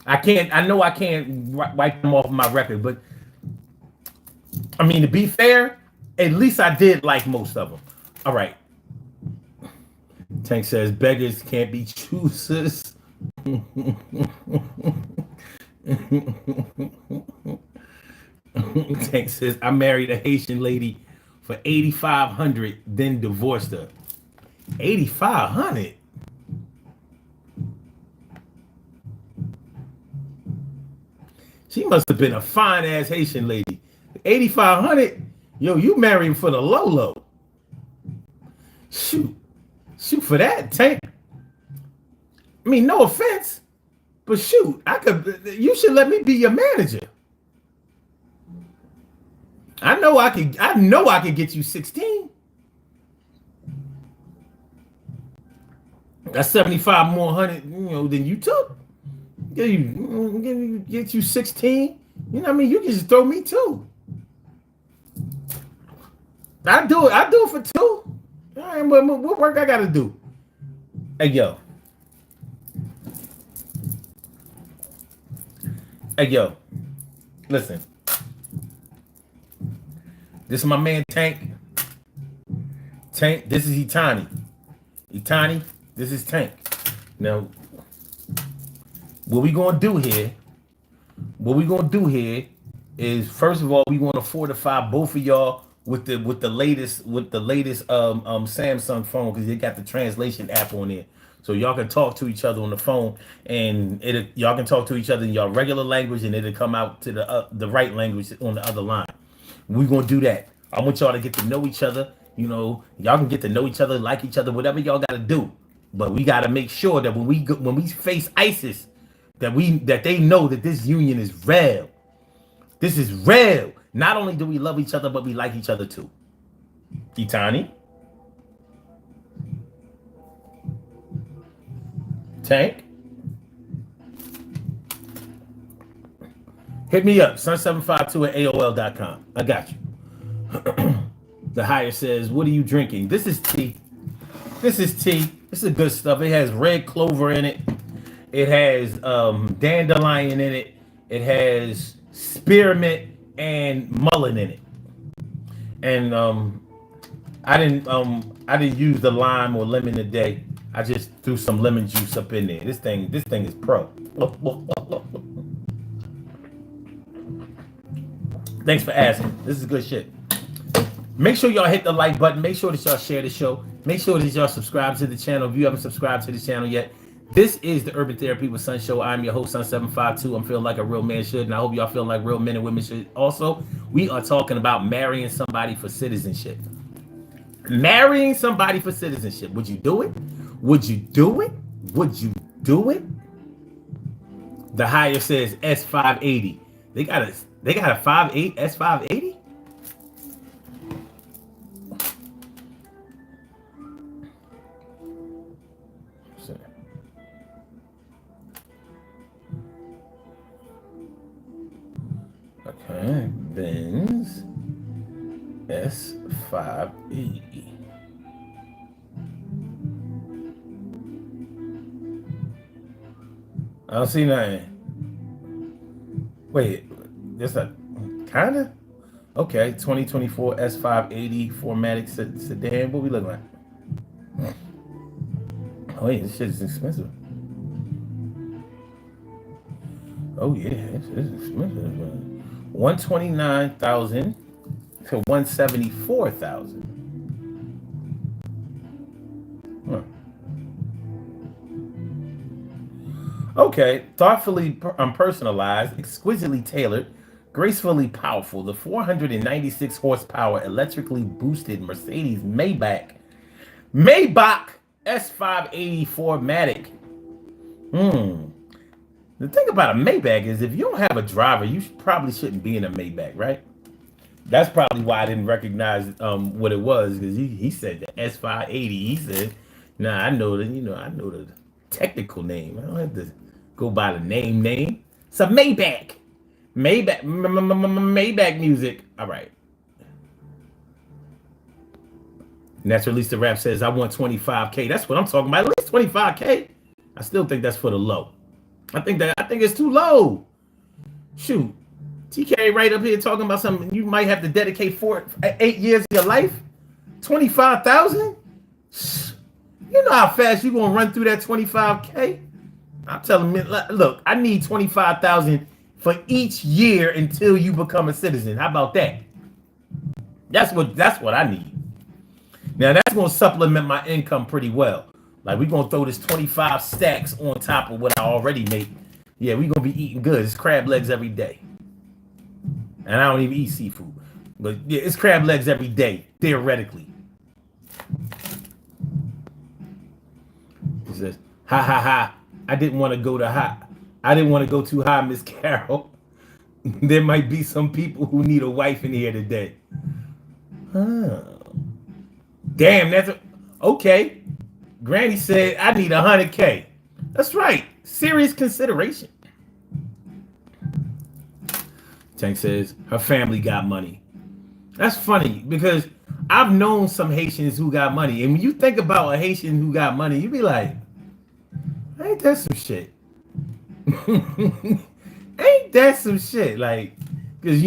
I know I can't wipe them off my record, but I mean, to be fair, at least I did like most of them. All right. Tank says beggars can't be choosers. Tank says I married a Haitian lady for 8,500, then divorced her. 8,500. She must have been a fine ass Haitian lady. 8,500. Yo, you married for the low. Shoot for that, Tank. I mean, no offense, but shoot, you should let me be your manager. I know I could get you 16. That's 75 more hundred, you know, than you took. Get you 16. You know what I mean? You can just throw me 2. I do it for 2. All right, what work I gotta do? Hey, yo. Hey, yo, listen. This is my man Tank. Tank, this is Itani. Itani, this is Tank. Now, what we gonna do here? What we gonna do here is, first of all, we want to fortify both of y'all with the latest Samsung phone, because they got the translation app on there, so y'all can talk to each other on the phone, and y'all can talk to each other in your regular language, and it'll come out to the right language on the other line. We're gonna do that. I want y'all to get to know each other. You know, y'all can get to know each other, like each other, whatever y'all gotta do. But we gotta make sure that when we face ISIS, that they know that this union is real. This is real. Not only do we love each other, but we like each other too. Itani? Tank? Hit me up, sun752 at AOL.com. I got you. The hire says, what are you drinking? This is tea. This is tea. This is good stuff. It has red clover in it. It has dandelion in it. It has spearmint and mullein in it. And I didn't use the lime or lemon today. I just threw some lemon juice up in there. This thing is pro. Thanks for asking. This is good shit. Make sure y'all hit the like button. Make sure that y'all share the show. Make sure that y'all subscribe to the channel if you haven't subscribed to the channel yet. This is the Urban Therapy with Sun Show. I'm your host, Sun752. I'm feeling like a real man should, and I hope y'all feel like real men and women should also. We are talking about marrying somebody for citizenship. Marrying somebody for citizenship. Would you do it? Would you do it? Would you do it? The hire says S580. They got a 5.8 S580? Okay, Benz S580. I don't see nothing. Wait, there's a kinda? Okay, 2024 S580 4MATIC sedan. What we looking like? Oh wait, this shit is expensive. Oh yeah, this is expensive. 129,000 to 174,000. Huh. Okay, thoughtfully personalized, exquisitely tailored, gracefully powerful. The 496 horsepower electrically boosted Mercedes Maybach S580 4MATIC. The thing about a Maybach is, if you don't have a driver, you probably shouldn't be in a Maybach, right? That's probably why I didn't recognize what it was, because he said the S580. He said, "Nah, I know the technical name. I don't have to go by the name. It's a Maybach. Maybach music. All right." Naturally, the rap says, "I want 25K. That's what I'm talking about. At least 25K. I still think that's for the low. I think it's too low. Shoot, TK right up here talking about something you might have to dedicate 8 years of your life. 25,000. You know how fast you gonna run through that 25K? I'm telling you, look, I need 25,000 for each year until you become a citizen. How about that? That's what I need. Now that's gonna supplement my income pretty well. Like, we're going to throw this 25 stacks on top of what I already make. Yeah, we're going to be eating good. It's crab legs every day. And I don't even eat seafood. But yeah, it's crab legs every day, theoretically. He says, ha, ha, ha. I didn't want to go too high, Miss Carol. There might be some people who need a wife in here today. Oh. Damn, okay. Granny said, I need 100K. That's right. Serious consideration. Tank says, her family got money. That's funny, because I've known some Haitians who got money. And when you think about a Haitian who got money, you be like, ain't that some shit? Ain't that some shit? Like, because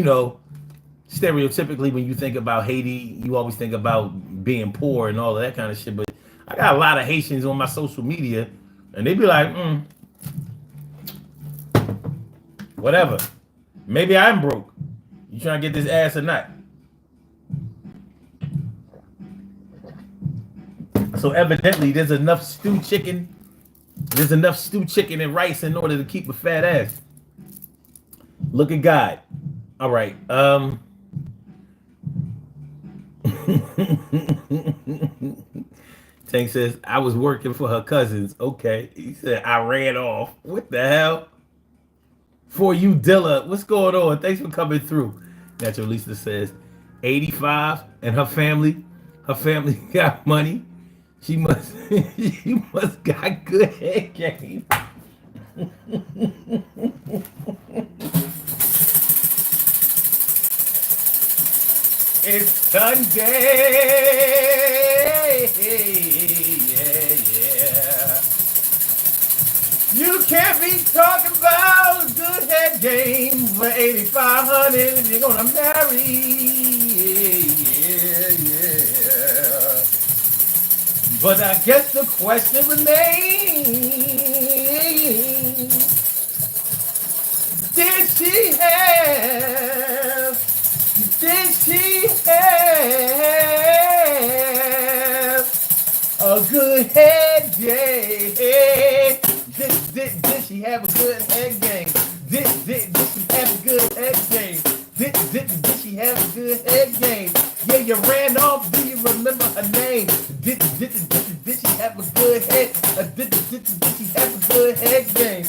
stereotypically when you think about Haiti, you always think about being poor and all of that kind of shit. But I got a lot of Haitians on my social media, and they be like, whatever. Maybe I'm broke. You trying to get this ass or not? So evidently, there's enough stewed chicken. There's enough stewed chicken and rice in order to keep a fat ass. Look at God. All right. Tank says, I was working for her cousins. Okay. He said, I ran off. What the hell? For you, Dilla. What's going on? Thanks for coming through. Natural Lisa says, 85 and her family got money. She must got good head game. It's Sunday. Yeah. You can't be talking about good head game for 8,500 if you're gonna marry. Yeah. But I guess the question remains: Did she have a good head game? Did she have a good head game? Did she have a good head game? Did she have a good head game? Yeah, you ran off. Do you remember her name? Did she have a good head? Did she have a good head game?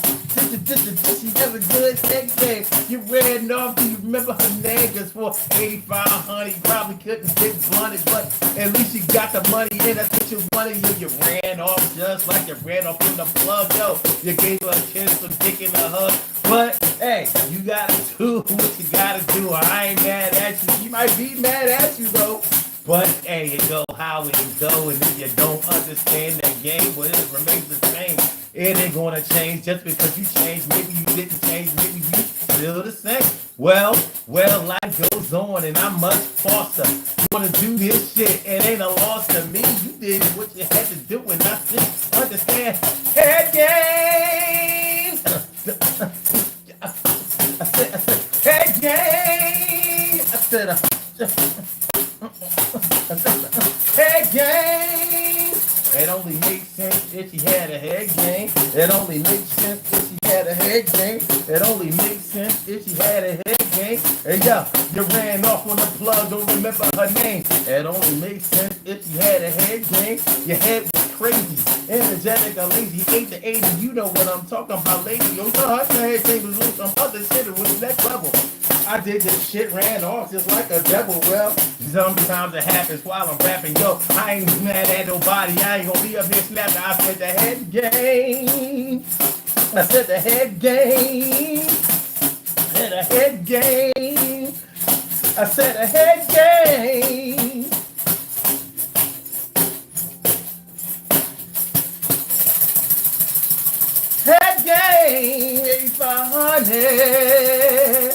Did she have a good head game? You ran off. Do you remember her name? Cause for 8,500, you probably couldn't get blunted, but at least you got the money in. That's what you wanted. You ran off just like you ran off from the plug. Yo, you gave her a kiss for dick in the hug. But hey, you gotta do what you gotta do. I ain't mad at you. You might be mad at you though. But hey, you go how it go, and if you don't understand that game, well, it remains the same. It ain't gonna change just because you changed. Maybe you didn't change. Maybe you still the same. Well, life goes on, and I'm much faster. You wanna do this shit? It ain't a loss to me. You did what you had to do, and I just understand head game. I said, head game. I said, head game. It only makes sense if she had a head game. It only makes sense if she had a head game. It only makes sense if she had a head game. Hey, yo, you ran off on the plug, don't remember her name. It only makes sense if she had a head game. Your head was crazy, energetic or lazy. 8 to 80, you know what I'm talking about, lady. Yo, her head game was loose. Some other shit it was next level. I did this shit, ran off just like a devil. Well, sometimes it happens while I'm rapping. Yo, I ain't mad at nobody. I ain't gonna be up here snapping. I said the head game. I said the head game. And a head game. I said a head game. Head game, 8,500.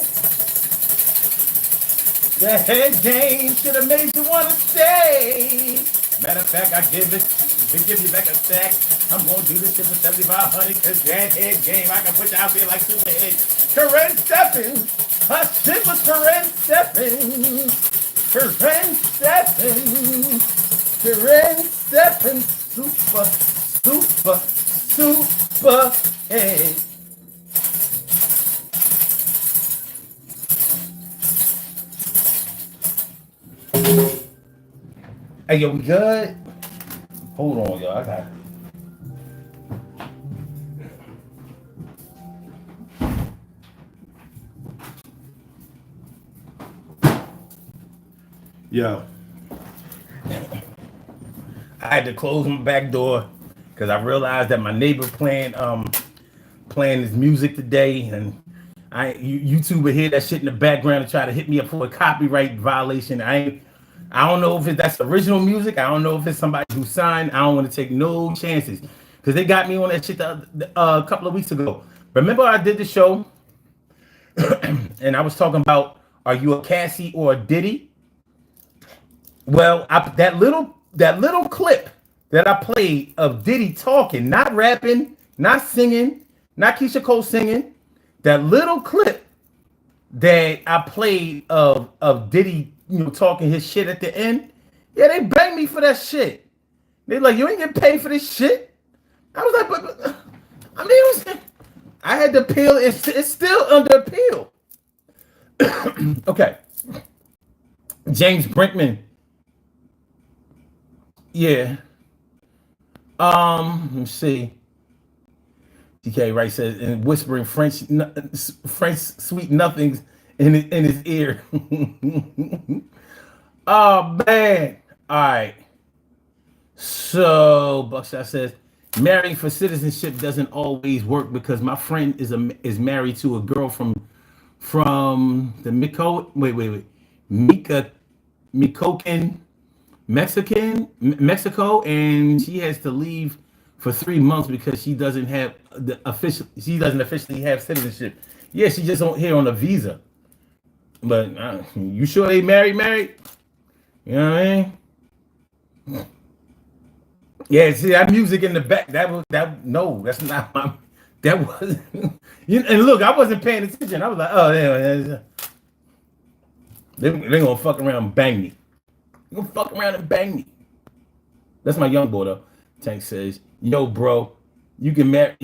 The head game should have made you want to stay. Matter of fact, I give you back a stack. I'm going to do this shit for 7,500 because that head game, I can put you out there like super head. Corinne Stephens. Her shit was Corinne Stephens. Corinne Stephens. Corinne Stephens. Super head. Hey, yo, we good? Hold on, y'all. I got it. Yo. I had to close my back door because I realized that my neighbor playing his music today, and YouTube would hear that shit in the background and try to hit me up for a copyright violation. I don't know if that's original music. I don't know if it's somebody who signed. I don't want to take no chances because they got me on that shit a couple of weeks ago. Remember I did the show and I was talking about, are you a Cassie or a Diddy? Well, that little clip that I played of Diddy talking, not rapping, not singing, not Keisha Cole singing, that little clip that I played of Diddy, talking his shit at the end. Yeah, they banged me for that shit. They like, you ain't getting paid for this shit. I was like, but I mean, I had to appeal. It's still under appeal. Okay. James Brinkman. Yeah. Let me see. DK Wright says, and whispering French sweet nothings in his ear. Oh man. All right. So Buckshot says, marrying for citizenship doesn't always work because my friend is married to a girl from the Michoacan Mexico, and she has to leave for 3 months because she doesn't officially have citizenship. Yeah, she just here on a visa. But you sure they married? You know what I mean? Yeah, see that music in the back. No, that's not my. That was. And look, I wasn't paying attention. I was like, oh yeah, they gonna fuck around and bang me. They gonna fuck around and bang me. That's my young boy though. Tank says, yo, bro, you can marry.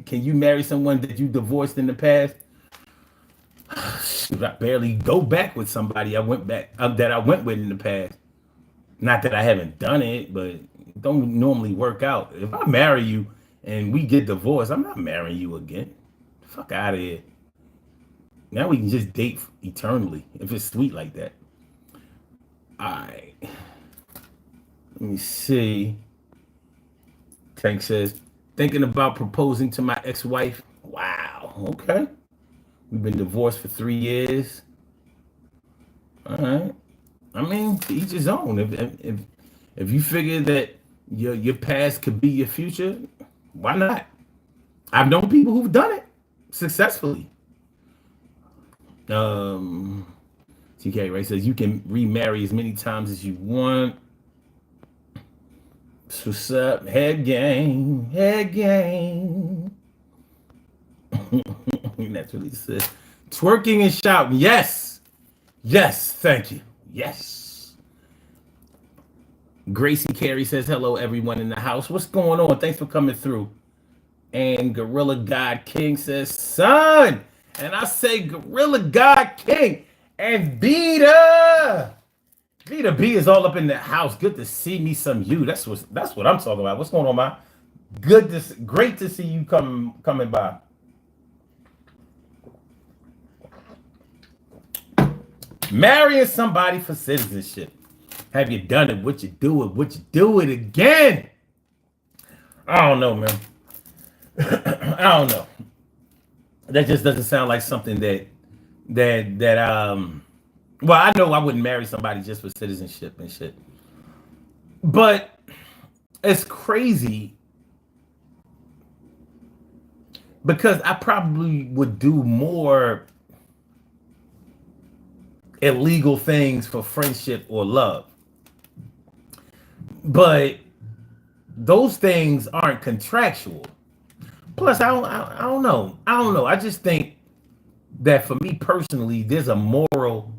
Can you marry someone that you divorced in the past? Shoot, I barely go back with somebody I went with in the past. Not that I haven't done it, but it don't normally work out. If I marry you and we get divorced, I'm not marrying you again. Fuck out of here. Now we can just date eternally if it's sweet like that. All right. Let me see. Tank says, thinking about proposing to my ex-wife. Wow. Okay. We've been divorced for 3 years. All right. I mean, to each his own. If you figure that your past could be your future, why not? I've known people who've done it successfully. TK Ray says you can remarry as many times as you want. What's up? Head gang. That's what he says. Twerking and shouting. Yes, thank you. Yes. Gracie Carey says, hello, everyone in the house. What's going on? Thanks for coming through. And Gorilla God King says, son. And I say Gorilla God King. And Vita B is all up in the house. Good to see me some you. That's what I'm talking about. What's going on, man? Great to see you coming by. Marrying somebody for citizenship. Have you done it? Would you do it? Would you do it again? I don't know, man. I don't know. That just doesn't sound like something that well, I know I wouldn't marry somebody just for citizenship and shit. But it's crazy because I probably would do more illegal things for friendship or love. But those things aren't contractual. Plus, I don't know. I just think that for me personally, there's a moral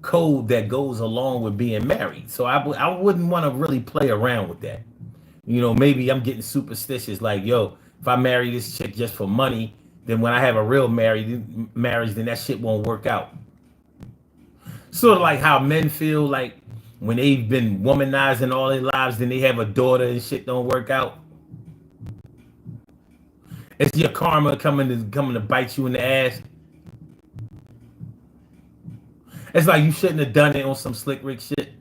code that goes along with being married. So I wouldn't want to really play around with that. You know, maybe I'm getting superstitious. Like, yo, if I marry this chick just for money, then when I have a real marriage, then that shit won't work out. Sort of like how men feel like when they've been womanizing all their lives, then they have a daughter and shit don't work out. It's your karma coming to bite you in the ass. It's like you shouldn't have done it on some slick Rick shit.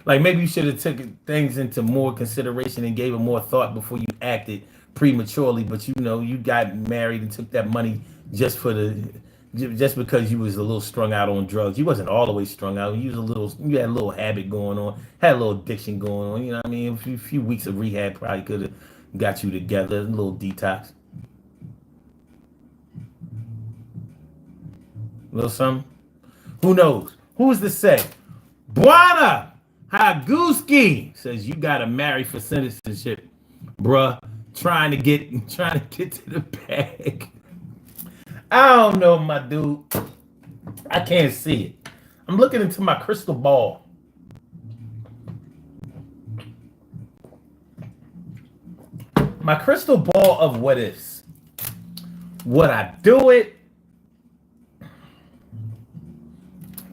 Like maybe you should have taken things into more consideration and gave it more thought before you acted prematurely. But you know, you got married and took that money just because you was a little strung out on drugs. You wasn't all the way strung out. You had a little habit going on, had a little addiction going on. You know what I mean? A few weeks of rehab probably could have got you together, a little detox. A little something. Who knows? Who's to say? Buana Haguski says you gotta marry for citizenship, bruh. Trying to get to the bag. I don't know, my dude. I can't see it. I'm looking into my crystal ball. My crystal ball of what is. Would I do it?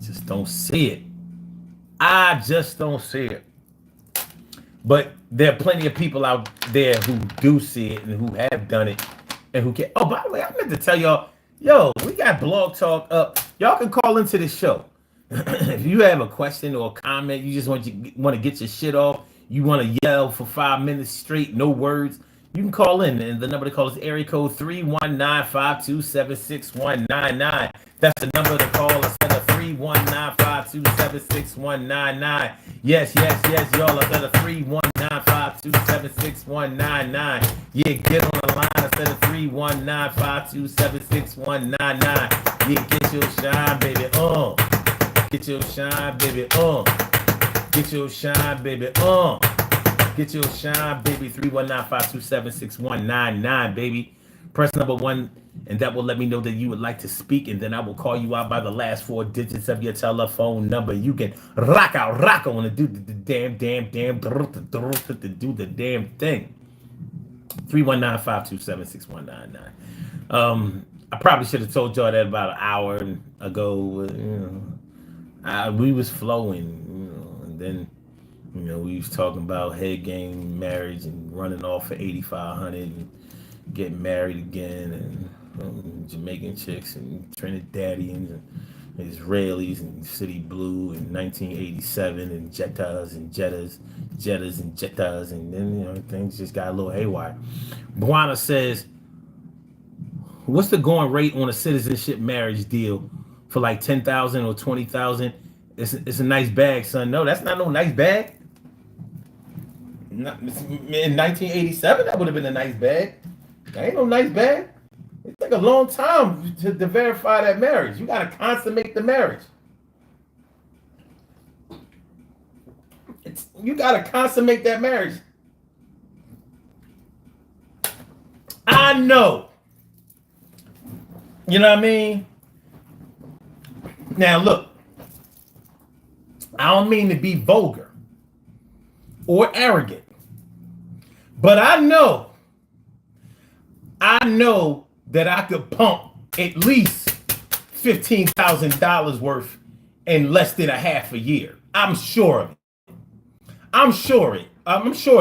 Just don't see it. I just don't see it. But there are plenty of people out there who do see it and who have done it and who can. Oh, by the way, I meant to tell y'all, yo, we got Blog Talk up. Y'all can call into the show. If you have a question or a comment, you just want to get your shit off, you want to yell for 5 minutes straight, no words, you can call in. And the number to call is area code 319-527-6199. That's the number to call instead of 319-527-6199. Yes, y'all, instead of 319-527-6199. Yeah, get on the line instead of 319-527-6199. Yeah, get your shine, baby, Get your shine, baby, Get your shine, baby, Get your shine, baby. 319-527-6199, baby. Press number 1, and that will let me know that you would like to speak, and then I will call you out by the last 4 digits of your telephone number. You can rock on and do the damn, do the damn thing. 319-527-6199. I probably should have told y'all that about an hour ago. We was flowing, and then we was talking about head game, marriage, and running off for 8,500 and getting married again, and Jamaican chicks and Trinidadians and Israelis and City Blue in 1987 and Jettas, and then things just got a little haywire. Buana says, what's the going rate on a citizenship marriage deal for like 10,000 or 20,000? It's a nice bag, son. No, that's not no nice bag. In 1987, that would have been a nice bag. That ain't no nice bag. It took a long time to verify that marriage. You got to consummate the marriage. You got to consummate that marriage. I know. You know what I mean? Now, look. I don't mean to be vulgar or arrogant, but I know that I could pump at least $15,000 worth in less than a half a year. I'm sure of it. I'm sure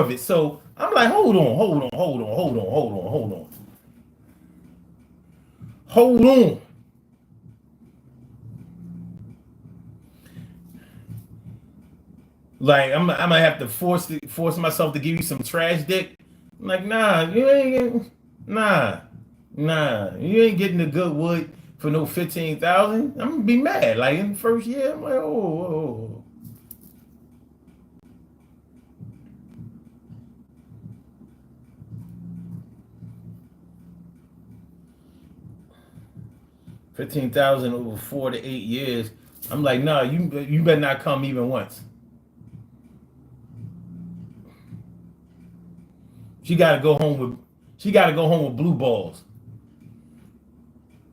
of it. So I'm like, hold on. Like I'm gonna have to force myself to give you some trash dick. I'm like, you ain't getting the good wood for no 15,000. I'm gonna be mad. Like in the first year, I'm like, oh. 15,000 over 4 to 8 years. I'm like, you better not come even once. She gotta go home with blue balls.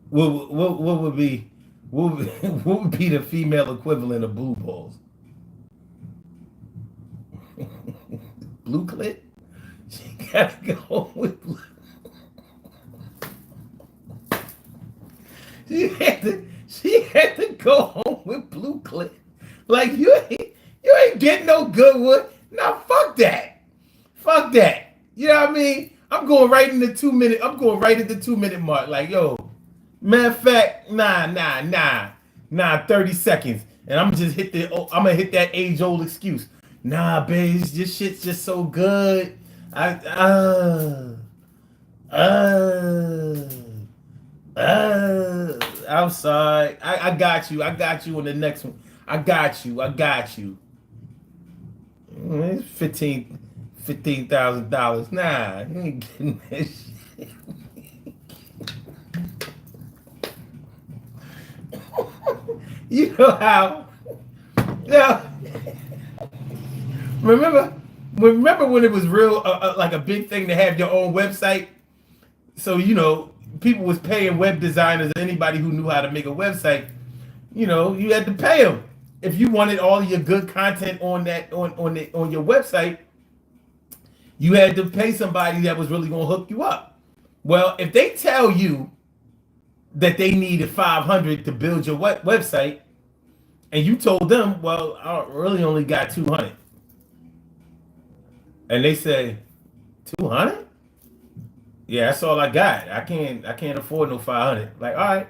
What would be the female equivalent of blue balls? Blue clit? She gotta go home with blue. She had to go home with blue clit. Like you ain't getting no good wood. Nah, fuck that. You know what I mean? I'm going right in the 2 minute. I'm going right at the 2 minute mark. Like, yo, matter of fact, nah, 30 seconds. And I'm gonna hit that age old excuse. Nah, babe, this shit's just so good. I'm sorry. I got you on the next one. I got you. It's $15,000. Nah, you ain't getting that shit. You know how? Yeah. Remember, remember when it was real, like a big thing to have your own website? So people was paying web designers or anybody who knew how to make a website. You had to pay them if you wanted all of your good content on that on your website. You had to pay somebody that was really going to hook you up. Well, if they tell you that they needed 500 to build your website, and you told them, well, I really only got 200, and they say 200, yeah, that's all I got. I can't afford no 500. Like, all right,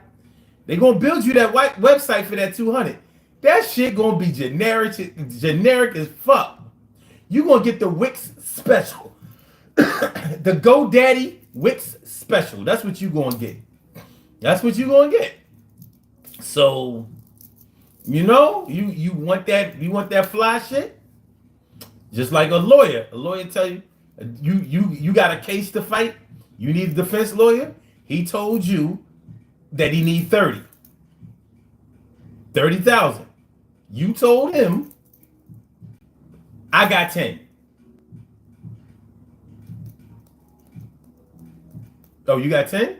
they gonna build you that website for that 200. That shit gonna be generic as fuck. You gonna get the Wix special, the GoDaddy Wix special. That's what you gonna get. That's what you gonna get. So, you want that fly shit. Just like a lawyer tell you, you got a case to fight. You need a defense lawyer. He told you that he need 30,000. You told him, I got 10. Oh, you got 10?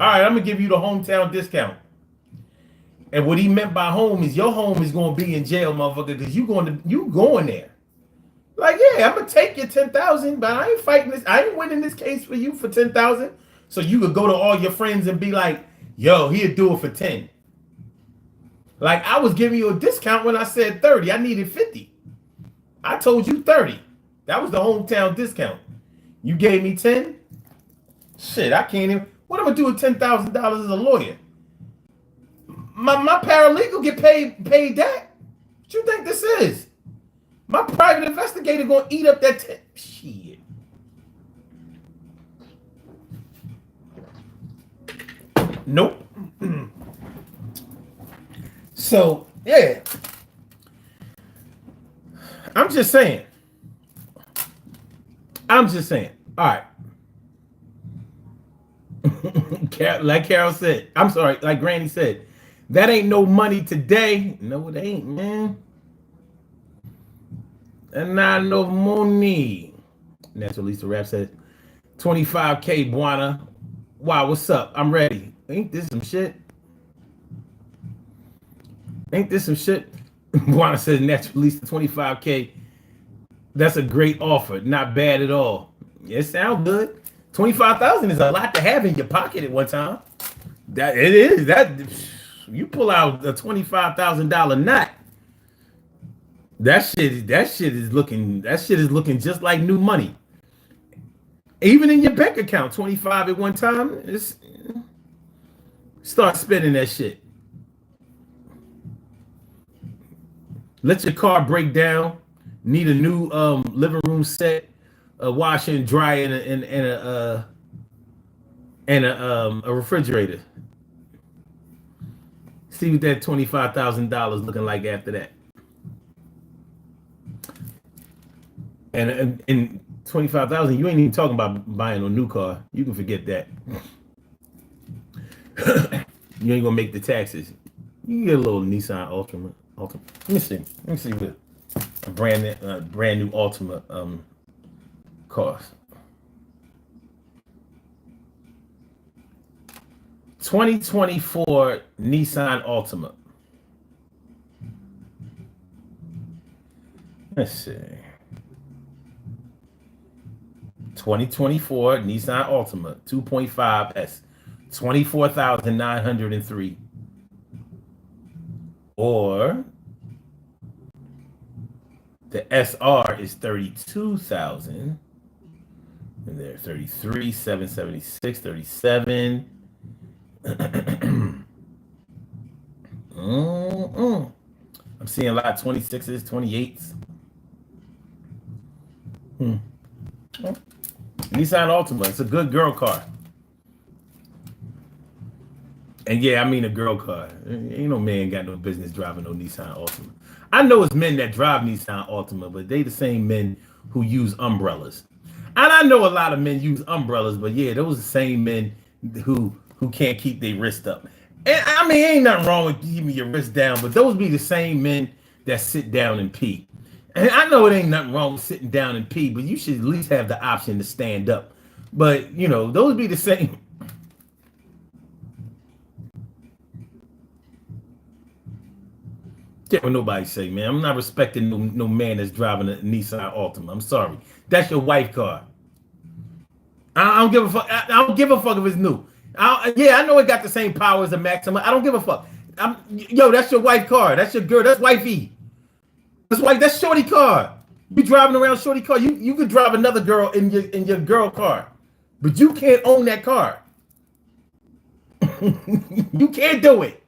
All right, I'm gonna give you the hometown discount. And what he meant by home is your home is gonna be in jail, motherfucker, because you going there. Like, yeah, I'm gonna take your 10,000, but I ain't fighting this. I ain't winning this case for you for 10,000. So you could go to all your friends and be like, yo, he'll do it for 10. Like, I was giving you a discount when I said 30. I needed 50. I told you 30. That was the hometown discount. You gave me 10. Shit, I can't even. What am I gonna do with $10,000 as a lawyer? My paralegal get paid that. What you think this is? My private investigator gonna eat up that shit. Nope. So yeah, I'm just saying. All right. Like Carol said, I'm sorry, like Granny said, that ain't no money today. No, it ain't, man. And not no money. Natural Lisa Rap said, 25K, Buana. Wow, what's up? I'm ready. Ain't this some shit? Buana says, Natural Lisa, 25K. That's a great offer. Not bad at all. Yeah, it sounds good. 25,000 is a lot to have in your pocket at one time. That it is. That you pull out a $25,000 knot. That shit is looking just like new money. Even in your bank account, 25 at one time. Start spending that shit. Let your car break down. Need a new living room set, a washer and dryer, and a refrigerator. See what that $25,000 looking like after that. And 25,000, you ain't even talking about buying a new car. You can forget that. You ain't gonna make the taxes. You can get a little Nissan Altima. Let me see what a brand new Altima costs. 2024 Nissan Altima. Let's see. 2024 Nissan Altima 2.5S, 24,903. Or the SR is 32,000. And there 33, 776, 37. I'm seeing a lot of 26s, 28s. Nissan Altima, it's a good girl car. And yeah, I mean a girl car. Ain't no man got no business driving no Nissan Altima. I know it's men that drive Nissan Altima, but they the same men who use umbrellas. And I know a lot of men use umbrellas, but yeah, those are the same men who can't keep their wrist up. And I mean, ain't nothing wrong with keeping your wrist down, but those be the same men that sit down and pee. And I know it ain't nothing wrong with sitting down and pee, but you should at least have the option to stand up. But you know, those be the same. Can't what nobody say, man. I'm not respecting no man that's driving a Nissan Altima. I'm sorry. That's your wife car. I don't give a fuck. I don't give a fuck if it's new. Yeah, I know it got the same power as a Maxima. I don't give a fuck. Yo, that's your wife car. That's your girl. That's wifey. That's shorty car. You driving around shorty car. You could drive another girl in your girl car, but you can't own that car. You can't do it.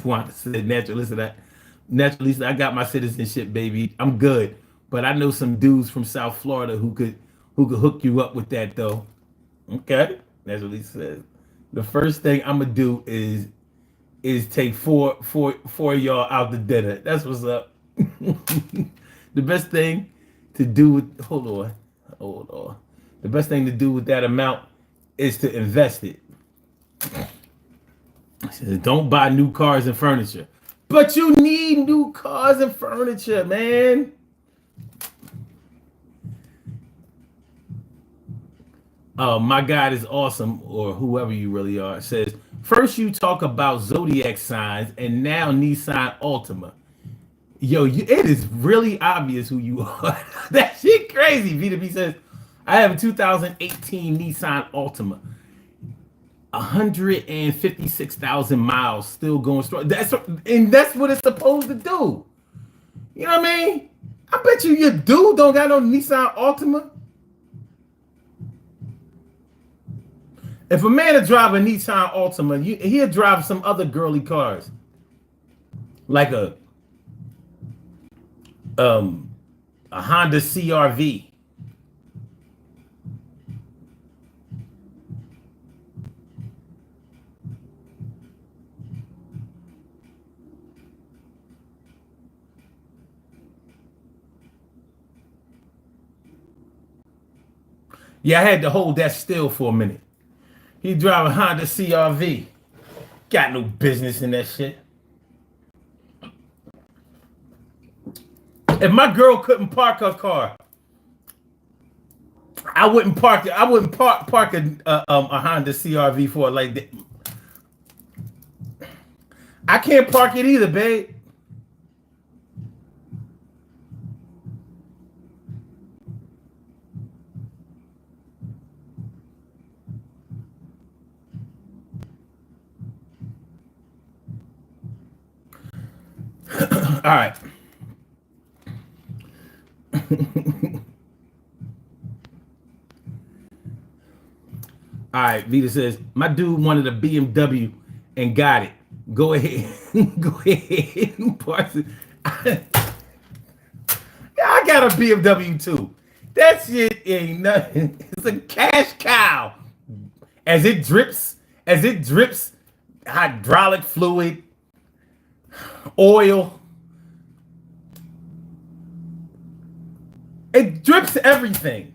Want said naturalist. I got my citizenship, baby. I'm good. But I know some dudes from South Florida who could hook you up with that though. Okay, that's what he says. The first thing I'm gonna do is take four of y'all out to dinner. That's what's up. The best thing to do with hold on. The best thing to do with that amount is to invest it. Says, don't buy new cars and furniture. But you need new cars and furniture, man. My God is awesome, or whoever you really are, says, first you talk about zodiac signs and now Nissan Altima. Yo, it is really obvious who you are. That shit crazy. V2B says, I have a 2018 Nissan Altima. 156,000 miles, still going strong. That's what it's supposed to do. You know what I mean? I bet you your dude don't got no Nissan Altima. If a man to drive a Nissan Altima, he'll drive some other girly cars, like a Honda CRV. Yeah, I had to hold that still for a minute. He drive a Honda CRV. Got no business in that shit. If my girl couldn't park her car, I wouldn't park it. I wouldn't park a Honda CRV for it like that. I can't park it either, babe. All right. All right, Vita says, my dude wanted a BMW and got it. Go ahead. Go ahead and parse it. I got a BMW too. That shit ain't nothing. It's a cash cow. As it drips, hydraulic fluid, oil. It drips everything.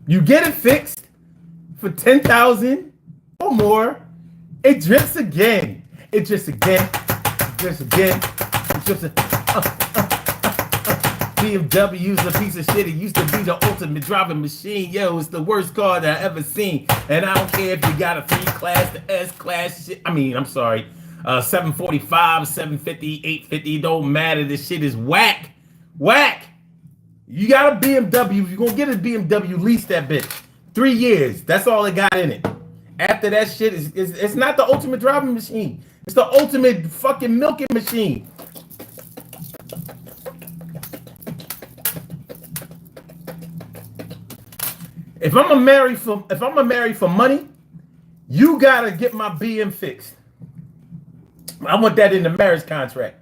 You get it fixed for 10,000 or more. It drips again. It drips again. It drips again. It drips again. BMW's a piece of shit. It used to be the ultimate driving machine. Yo, it's the worst car that I ever seen. And I don't care if you got a 3 class, the S class shit. I'm sorry. 745, 750, 850. Don't matter. This shit is whack. Whack. You got a BMW. If you're going to get a BMW, lease that bitch. 3 years. That's all it got in it. After that shit, it's not the ultimate driving machine. It's the ultimate fucking milking machine. If I'm a marry for money, you gotta get my BM fixed. I want that in the marriage contract.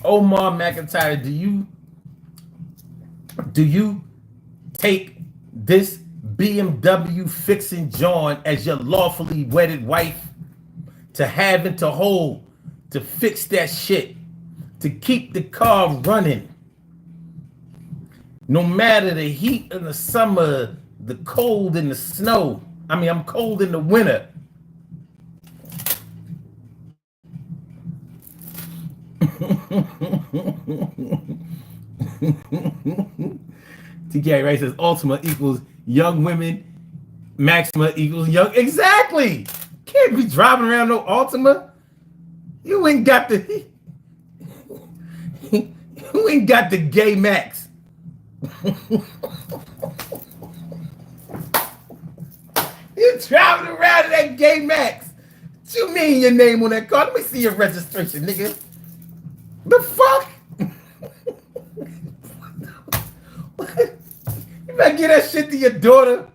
Omar McIntyre, do you take this BMW fixing John as your lawfully wedded wife to have and to hold, to fix that shit, to keep the car running? No matter the heat in the summer, the cold in the snow. I mean, I'm cold in the winter. TK Ray says Ultima equals young women, Maxima equals young. Exactly. Can't be driving around no Ultima. You ain't got the you ain't got the gay Max. You driving around in that gay Max. What you mean your name on that car? Let me see your registration, nigga. The fuck? You better get that shit to your daughter.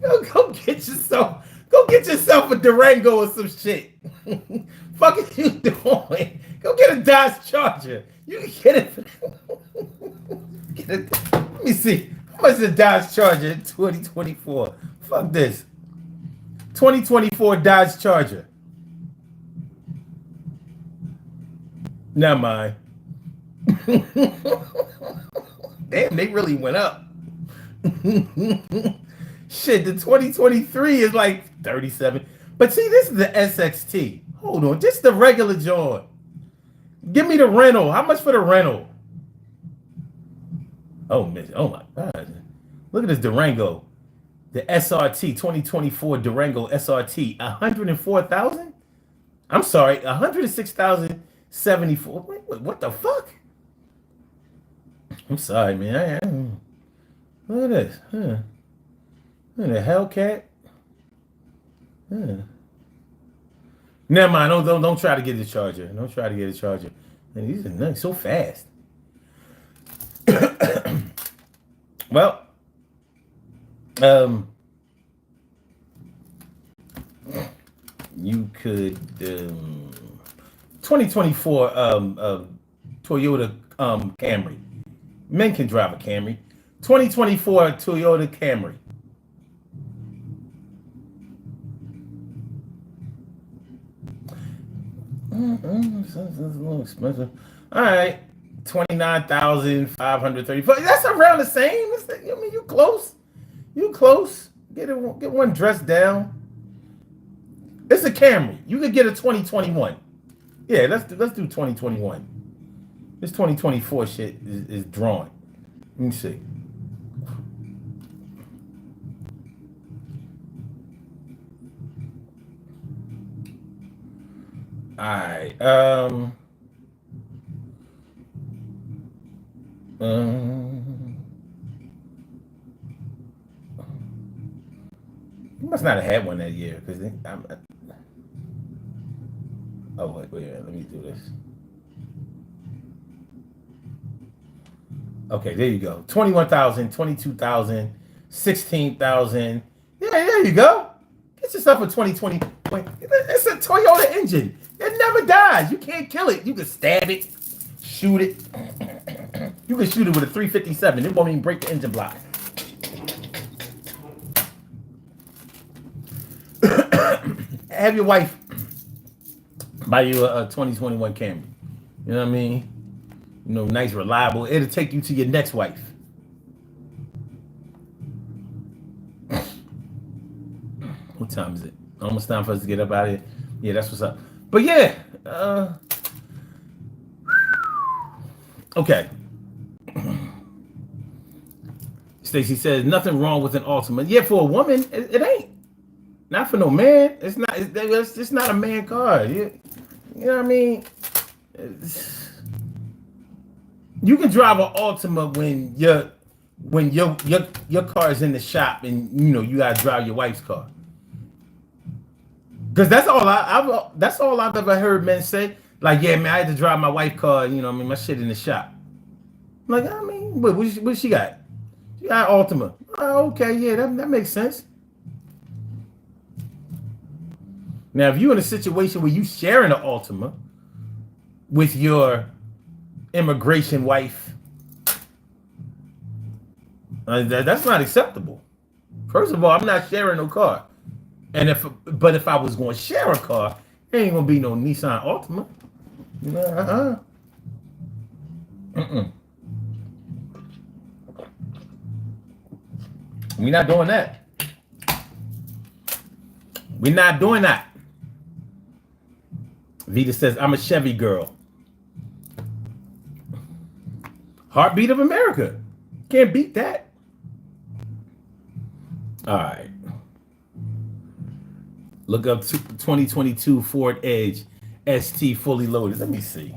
Go get yourself a Durango or some shit. Fuck is you doing? Go get a Dodge Charger. You can get it. Let me see. How much is a Dodge Charger in 2024? Fuck this. 2024 Dodge Charger. Never mind. Damn, they really went up. Shit, the 2023 is like 37. But see, this is the SXT. Hold on, just the regular joint. Give me the rental. How much for the rental? Oh, man. Oh my God. Look at this Durango. The SRT 2024 Durango SRT. 104,000? I'm sorry, 106,074. Wait, what the fuck? I'm sorry, man. Look at this. Look at the Hellcat. Never mind. Don't try to get the Charger. Don't try to get a Charger. Man, these are nuts so fast. Well, you could 2024 Toyota Camry. Men can drive a Camry. 2024 Toyota Camry. That's a little expensive. All right, 29,534. That's around the same. I mean, you close. You close. Get one dressed down. It's a Camry. You could get a 2021. Yeah, let's do 2021. This 2024 shit is drawn. Let me see. All right. You must not have had one that year because oh wait, let me do this. Okay, there you go. 21,000, 22,000, 16,000. Yeah, there you go. Get yourself a 2020. It's a Toyota engine. It never dies. You can't kill it. You can stab it, shoot it. You can shoot it with a 357. It won't even break the engine block. Have your wife buy you a 2021 Camry. You know what I mean? You know, nice, reliable. It'll take you to your next wife. What time is it? Almost time for us to get up out of here. Yeah, that's what's up. But yeah, okay. Stacy says nothing wrong with an Ultima. Yeah, for a woman, it ain't. Not for no man. It's not. It's just not a man car. You know what I mean? You can drive an Ultima when your car is in the shop and you know you gotta drive your wife's car. Because that's all I've ever heard men say. Like, yeah, man, I had to drive my wife's car. You know, what I mean, my shit in the shop. I'm like, I mean, what she got? She got Ultima. Oh, okay, yeah, that makes sense. Now, if you're in a situation where you sharing an Ultima with your immigration wife, that's not acceptable. First of all, I'm not sharing no car. And if I was going to share a car, it ain't gonna be no Nissan Altima. We're not doing that. We're not doing that. Vita says, I'm a Chevy girl. Heartbeat of America. Can't beat that. All right. Look up 2022 Ford Edge ST fully loaded. Let me see.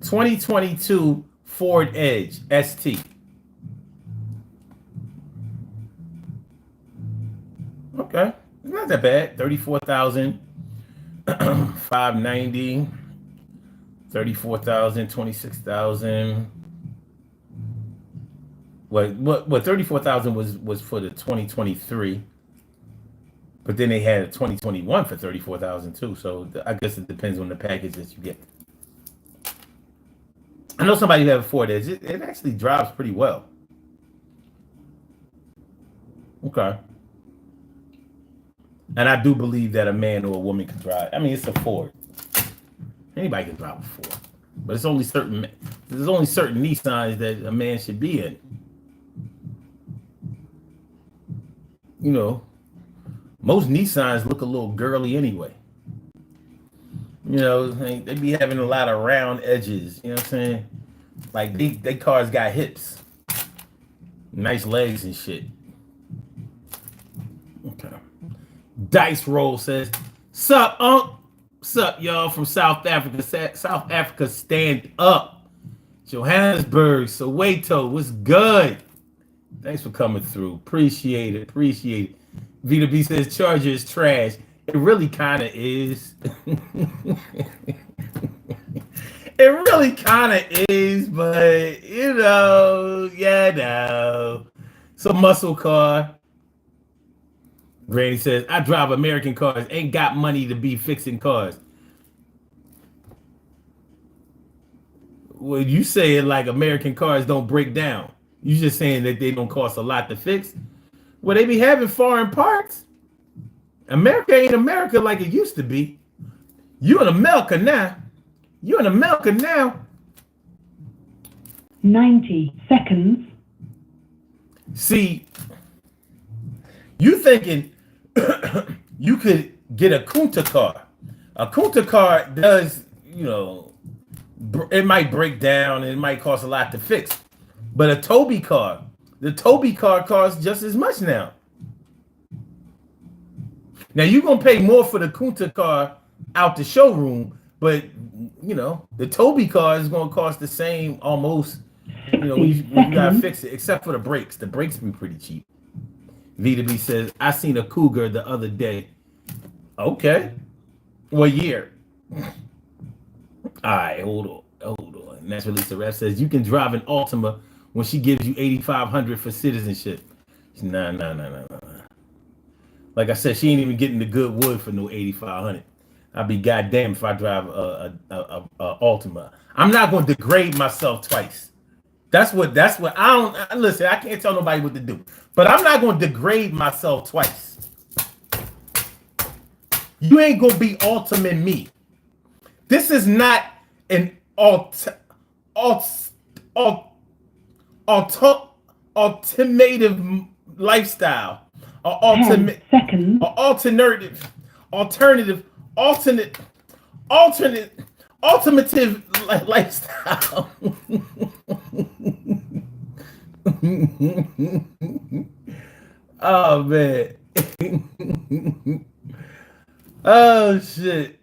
2022 Ford Edge ST. Okay. It's not that bad. 34,590. 34,000, 26,000. What 34,000 was for the 2023. But then they had a 2021 for 34,000 too. So I guess it depends on the package that you get. I know somebody who has a Ford Edge. It actually drives pretty well. Okay. And I do believe that a man or a woman can drive. I mean, it's a Ford. Anybody can drive a Ford. But there's only certain Nissans that a man should be in. You know, most Nissans look a little girly anyway. You know, they be having a lot of round edges. You know what I'm saying? Like, they cars got hips. Nice legs and shit. Okay. Dice Roll says, sup, Unc? Sup, y'all from South Africa. South Africa, stand up. Johannesburg, Soweto, what's good? Thanks for coming through. Appreciate it. Vita B says, Charger is trash. It really kind of is. It really kind of is, but, you know, yeah, no. It's a muscle car. Granny says, I drive American cars. Ain't got money to be fixing cars. Well, you say it like American cars don't break down. You just saying that they don't cost a lot to fix. Well, they be having foreign parts. America ain't America like it used to be. You in America now. 90 seconds. See, you thinking you could get a Kunta car. A Kunta car does, you know, it might break down and it might cost a lot to fix. But a Toby car, the Toby car costs just as much now. Now you're gonna pay more for the Kunta car out the showroom, but you know the Toby car is gonna cost the same almost. You know, when you gotta fix it, except for the brakes. The brakes be pretty cheap. Vita B says, I seen a Cougar the other day. Okay. What year? All right, hold on. Next release the ref says you can drive an Altima when she gives you $8,500 for citizenship. Nah. Like I said, she ain't even getting the good wood for no $8,500. I'd be goddamn if I drive a Altima. I'm not gonna degrade myself twice. That's what I don't listen. I can't tell nobody what to do, but I'm not gonna degrade myself twice. You ain't gonna be ultimate me. This is not an ultimative lifestyle. Alternate lifestyle. Oh man. Oh shit.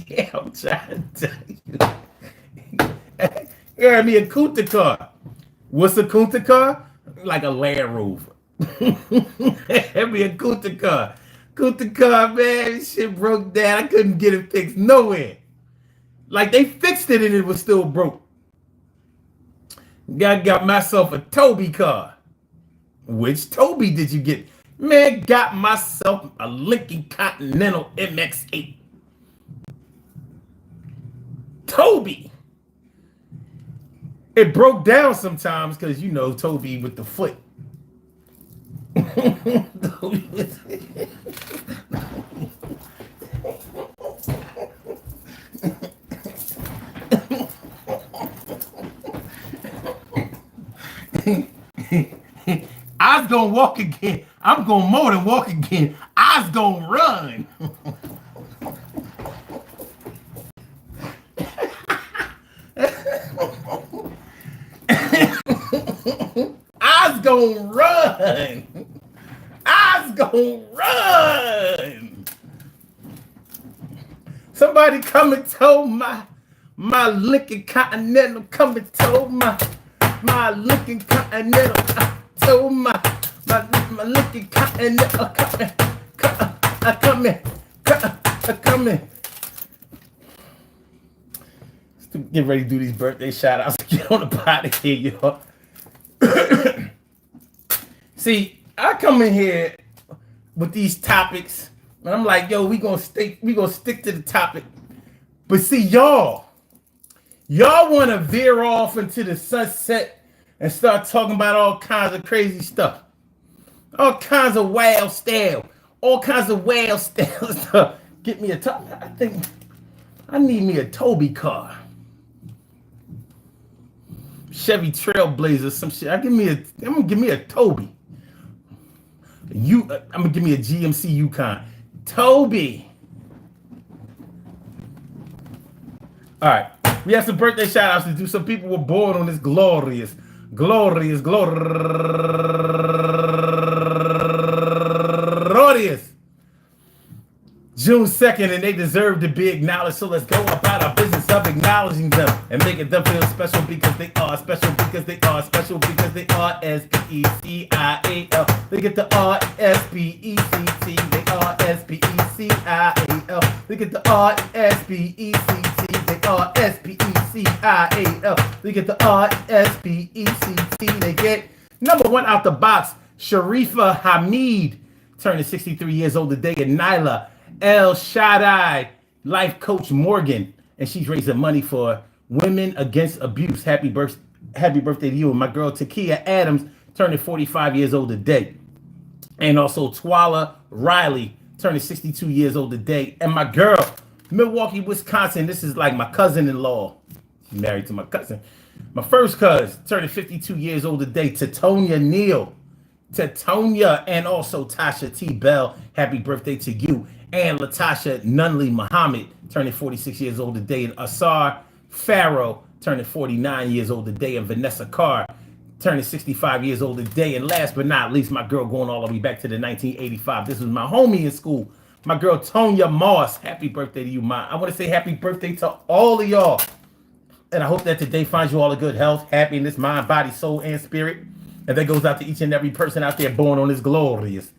Yeah, I'm trying to tell you. You heard me, a Kunta car. What's a Kunta car? Like a Land Rover. Heard me, a Kunta car. Kunta car, man, this shit broke down. I couldn't get it fixed nowhere. Like they fixed it and it was still broke. Got myself a Toby car. Which Toby did you get? Man, got myself a Lincoln Continental MX-8. Toby. It broke down sometimes because, you know, Toby with the foot. I was gonna walk again. I'm gonna more than walk again. I was gonna run. I was gonna run. I was gonna run. Somebody come and told my Lincoln Continental. Come and told my Lincoln Continental. Told my Lincoln Continental. Come in. Get ready to do these birthday shout outs. Get on the pot of here, y'all. See, I come in here with these topics, and I'm like, yo, we gonna stick to the topic. But see, y'all want to veer off into the sunset and start talking about all kinds of crazy stuff, all kinds of wild stuff. Get me a top. I think I need me a Toby car. Chevy Trailblazer, some shit. I'm gonna give me a Toby. I'm gonna give me a GMC Yukon. Toby. All right, we have some birthday shout outs to do. Some people were born on this glorious June 2nd, and they deserve to be acknowledged. So let's go about our business of acknowledging them and making them feel special because they are special because they are special because they are SPECIAL. They get the RSPECT. They are SPECIAL. They get the RSPECT. They are SPECIAL. They get the RSPECT. They get number one out the box, Sharifa Hamid, turning 63 years old today, and Nyla El Shaddai, life coach Morgan, and she's raising money for Women Against Abuse. Happy birthday to you. And my girl Takia Adams, turning 45 years old today. And also Twala Riley, turning 62 years old today. And my girl, Milwaukee, Wisconsin, this is like my cousin-in-law. She's married to my cousin. My first cousin, turning 52 years old today, Tatonia Neal. Tatonia, and also Tasha T. Bell, happy birthday to you. And Latasha Nunley Muhammad, turning 46 years old today. And Asar Farrow, turning 49 years old today. And Vanessa Carr, turning 65 years old today. And last but not least, my girl going all the way back to the 1985. This was my homie in school, my girl Tonya Moss. Happy birthday to you, Ma. I want to say happy birthday to all of y'all. And I hope that today finds you all a good health, happiness, mind, body, soul, and spirit. And that goes out to each and every person out there born on this glorious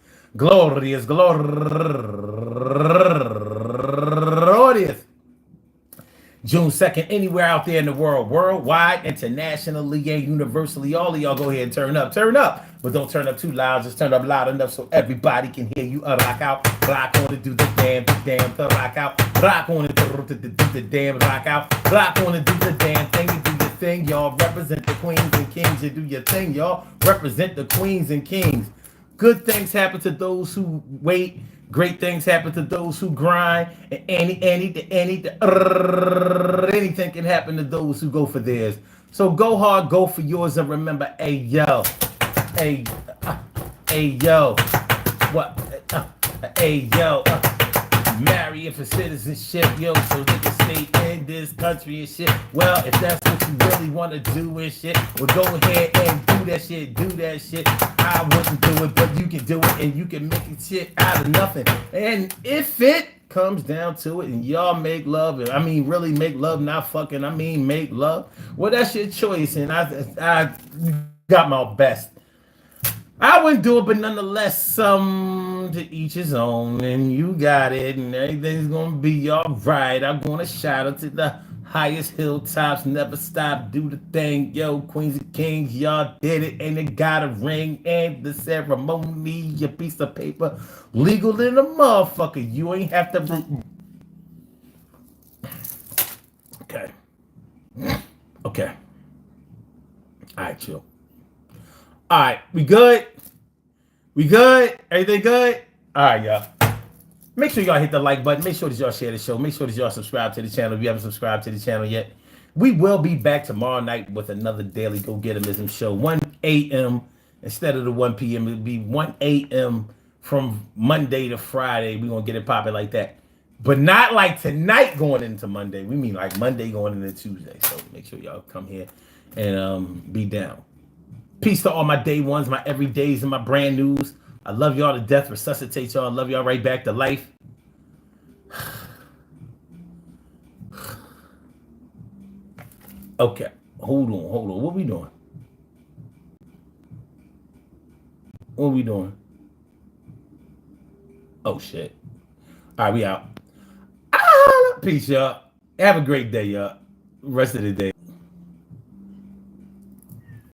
June 2nd, anywhere out there in the world, worldwide, internationally, and universally. All of y'all go ahead and turn up, but don't turn up too loud. Just turn up loud enough so everybody can hear you. Rock out, rock on it, do the damn, rock out, rock on it, do the damn, rock out, rock on it, do the damn thing, you do your thing, y'all. Represent the queens and kings, you do your thing, y'all. Represent the queens and kings. Good things happen to those who wait. Great things happen to those who grind. And anything can happen to those who go for theirs. So go hard, go for yours, and remember, hey yo, marrying for citizenship, yo, so they can stay in this country and shit. Well, if that's what you really want to do and shit, well, go ahead and do that shit. I wouldn't do it, but you can do it, and you can make it shit out of nothing. And if it comes down to it, and y'all make love, and I mean really make love, not fucking, I mean make love, well, that's your choice, and I got my best. I wouldn't do it, but nonetheless, to each his own, and you got it, and everything's gonna be all right. I'm gonna shout out to the highest hilltops, never stop, do the thing, yo, queens and kings, y'all did it, and it got a ring, and the ceremony, your piece of paper, legal in a motherfucker. You ain't have to. Okay. All right, chill. All right, we good? Everything good? All right, y'all. Make sure y'all hit the like button. Make sure that y'all share the show. Make sure that y'all subscribe to the channel if you haven't subscribed to the channel yet. We will be back tomorrow night with another Daily Go Get 'Emism show. 1 a.m. instead of the 1 p.m. It'll be 1 a.m. from Monday to Friday. We're gonna get it popping like that. But not like tonight going into Monday. We mean like Monday going into Tuesday. So make sure y'all come here and be down. Peace to all my day ones, my everydays, and my brand news. I love y'all to death. Resuscitate y'all. I love y'all right back to life. Okay. Hold on. What we doing? What we doing? Oh, shit. All right, we out. Peace, y'all. Have a great day, y'all. Rest of the day.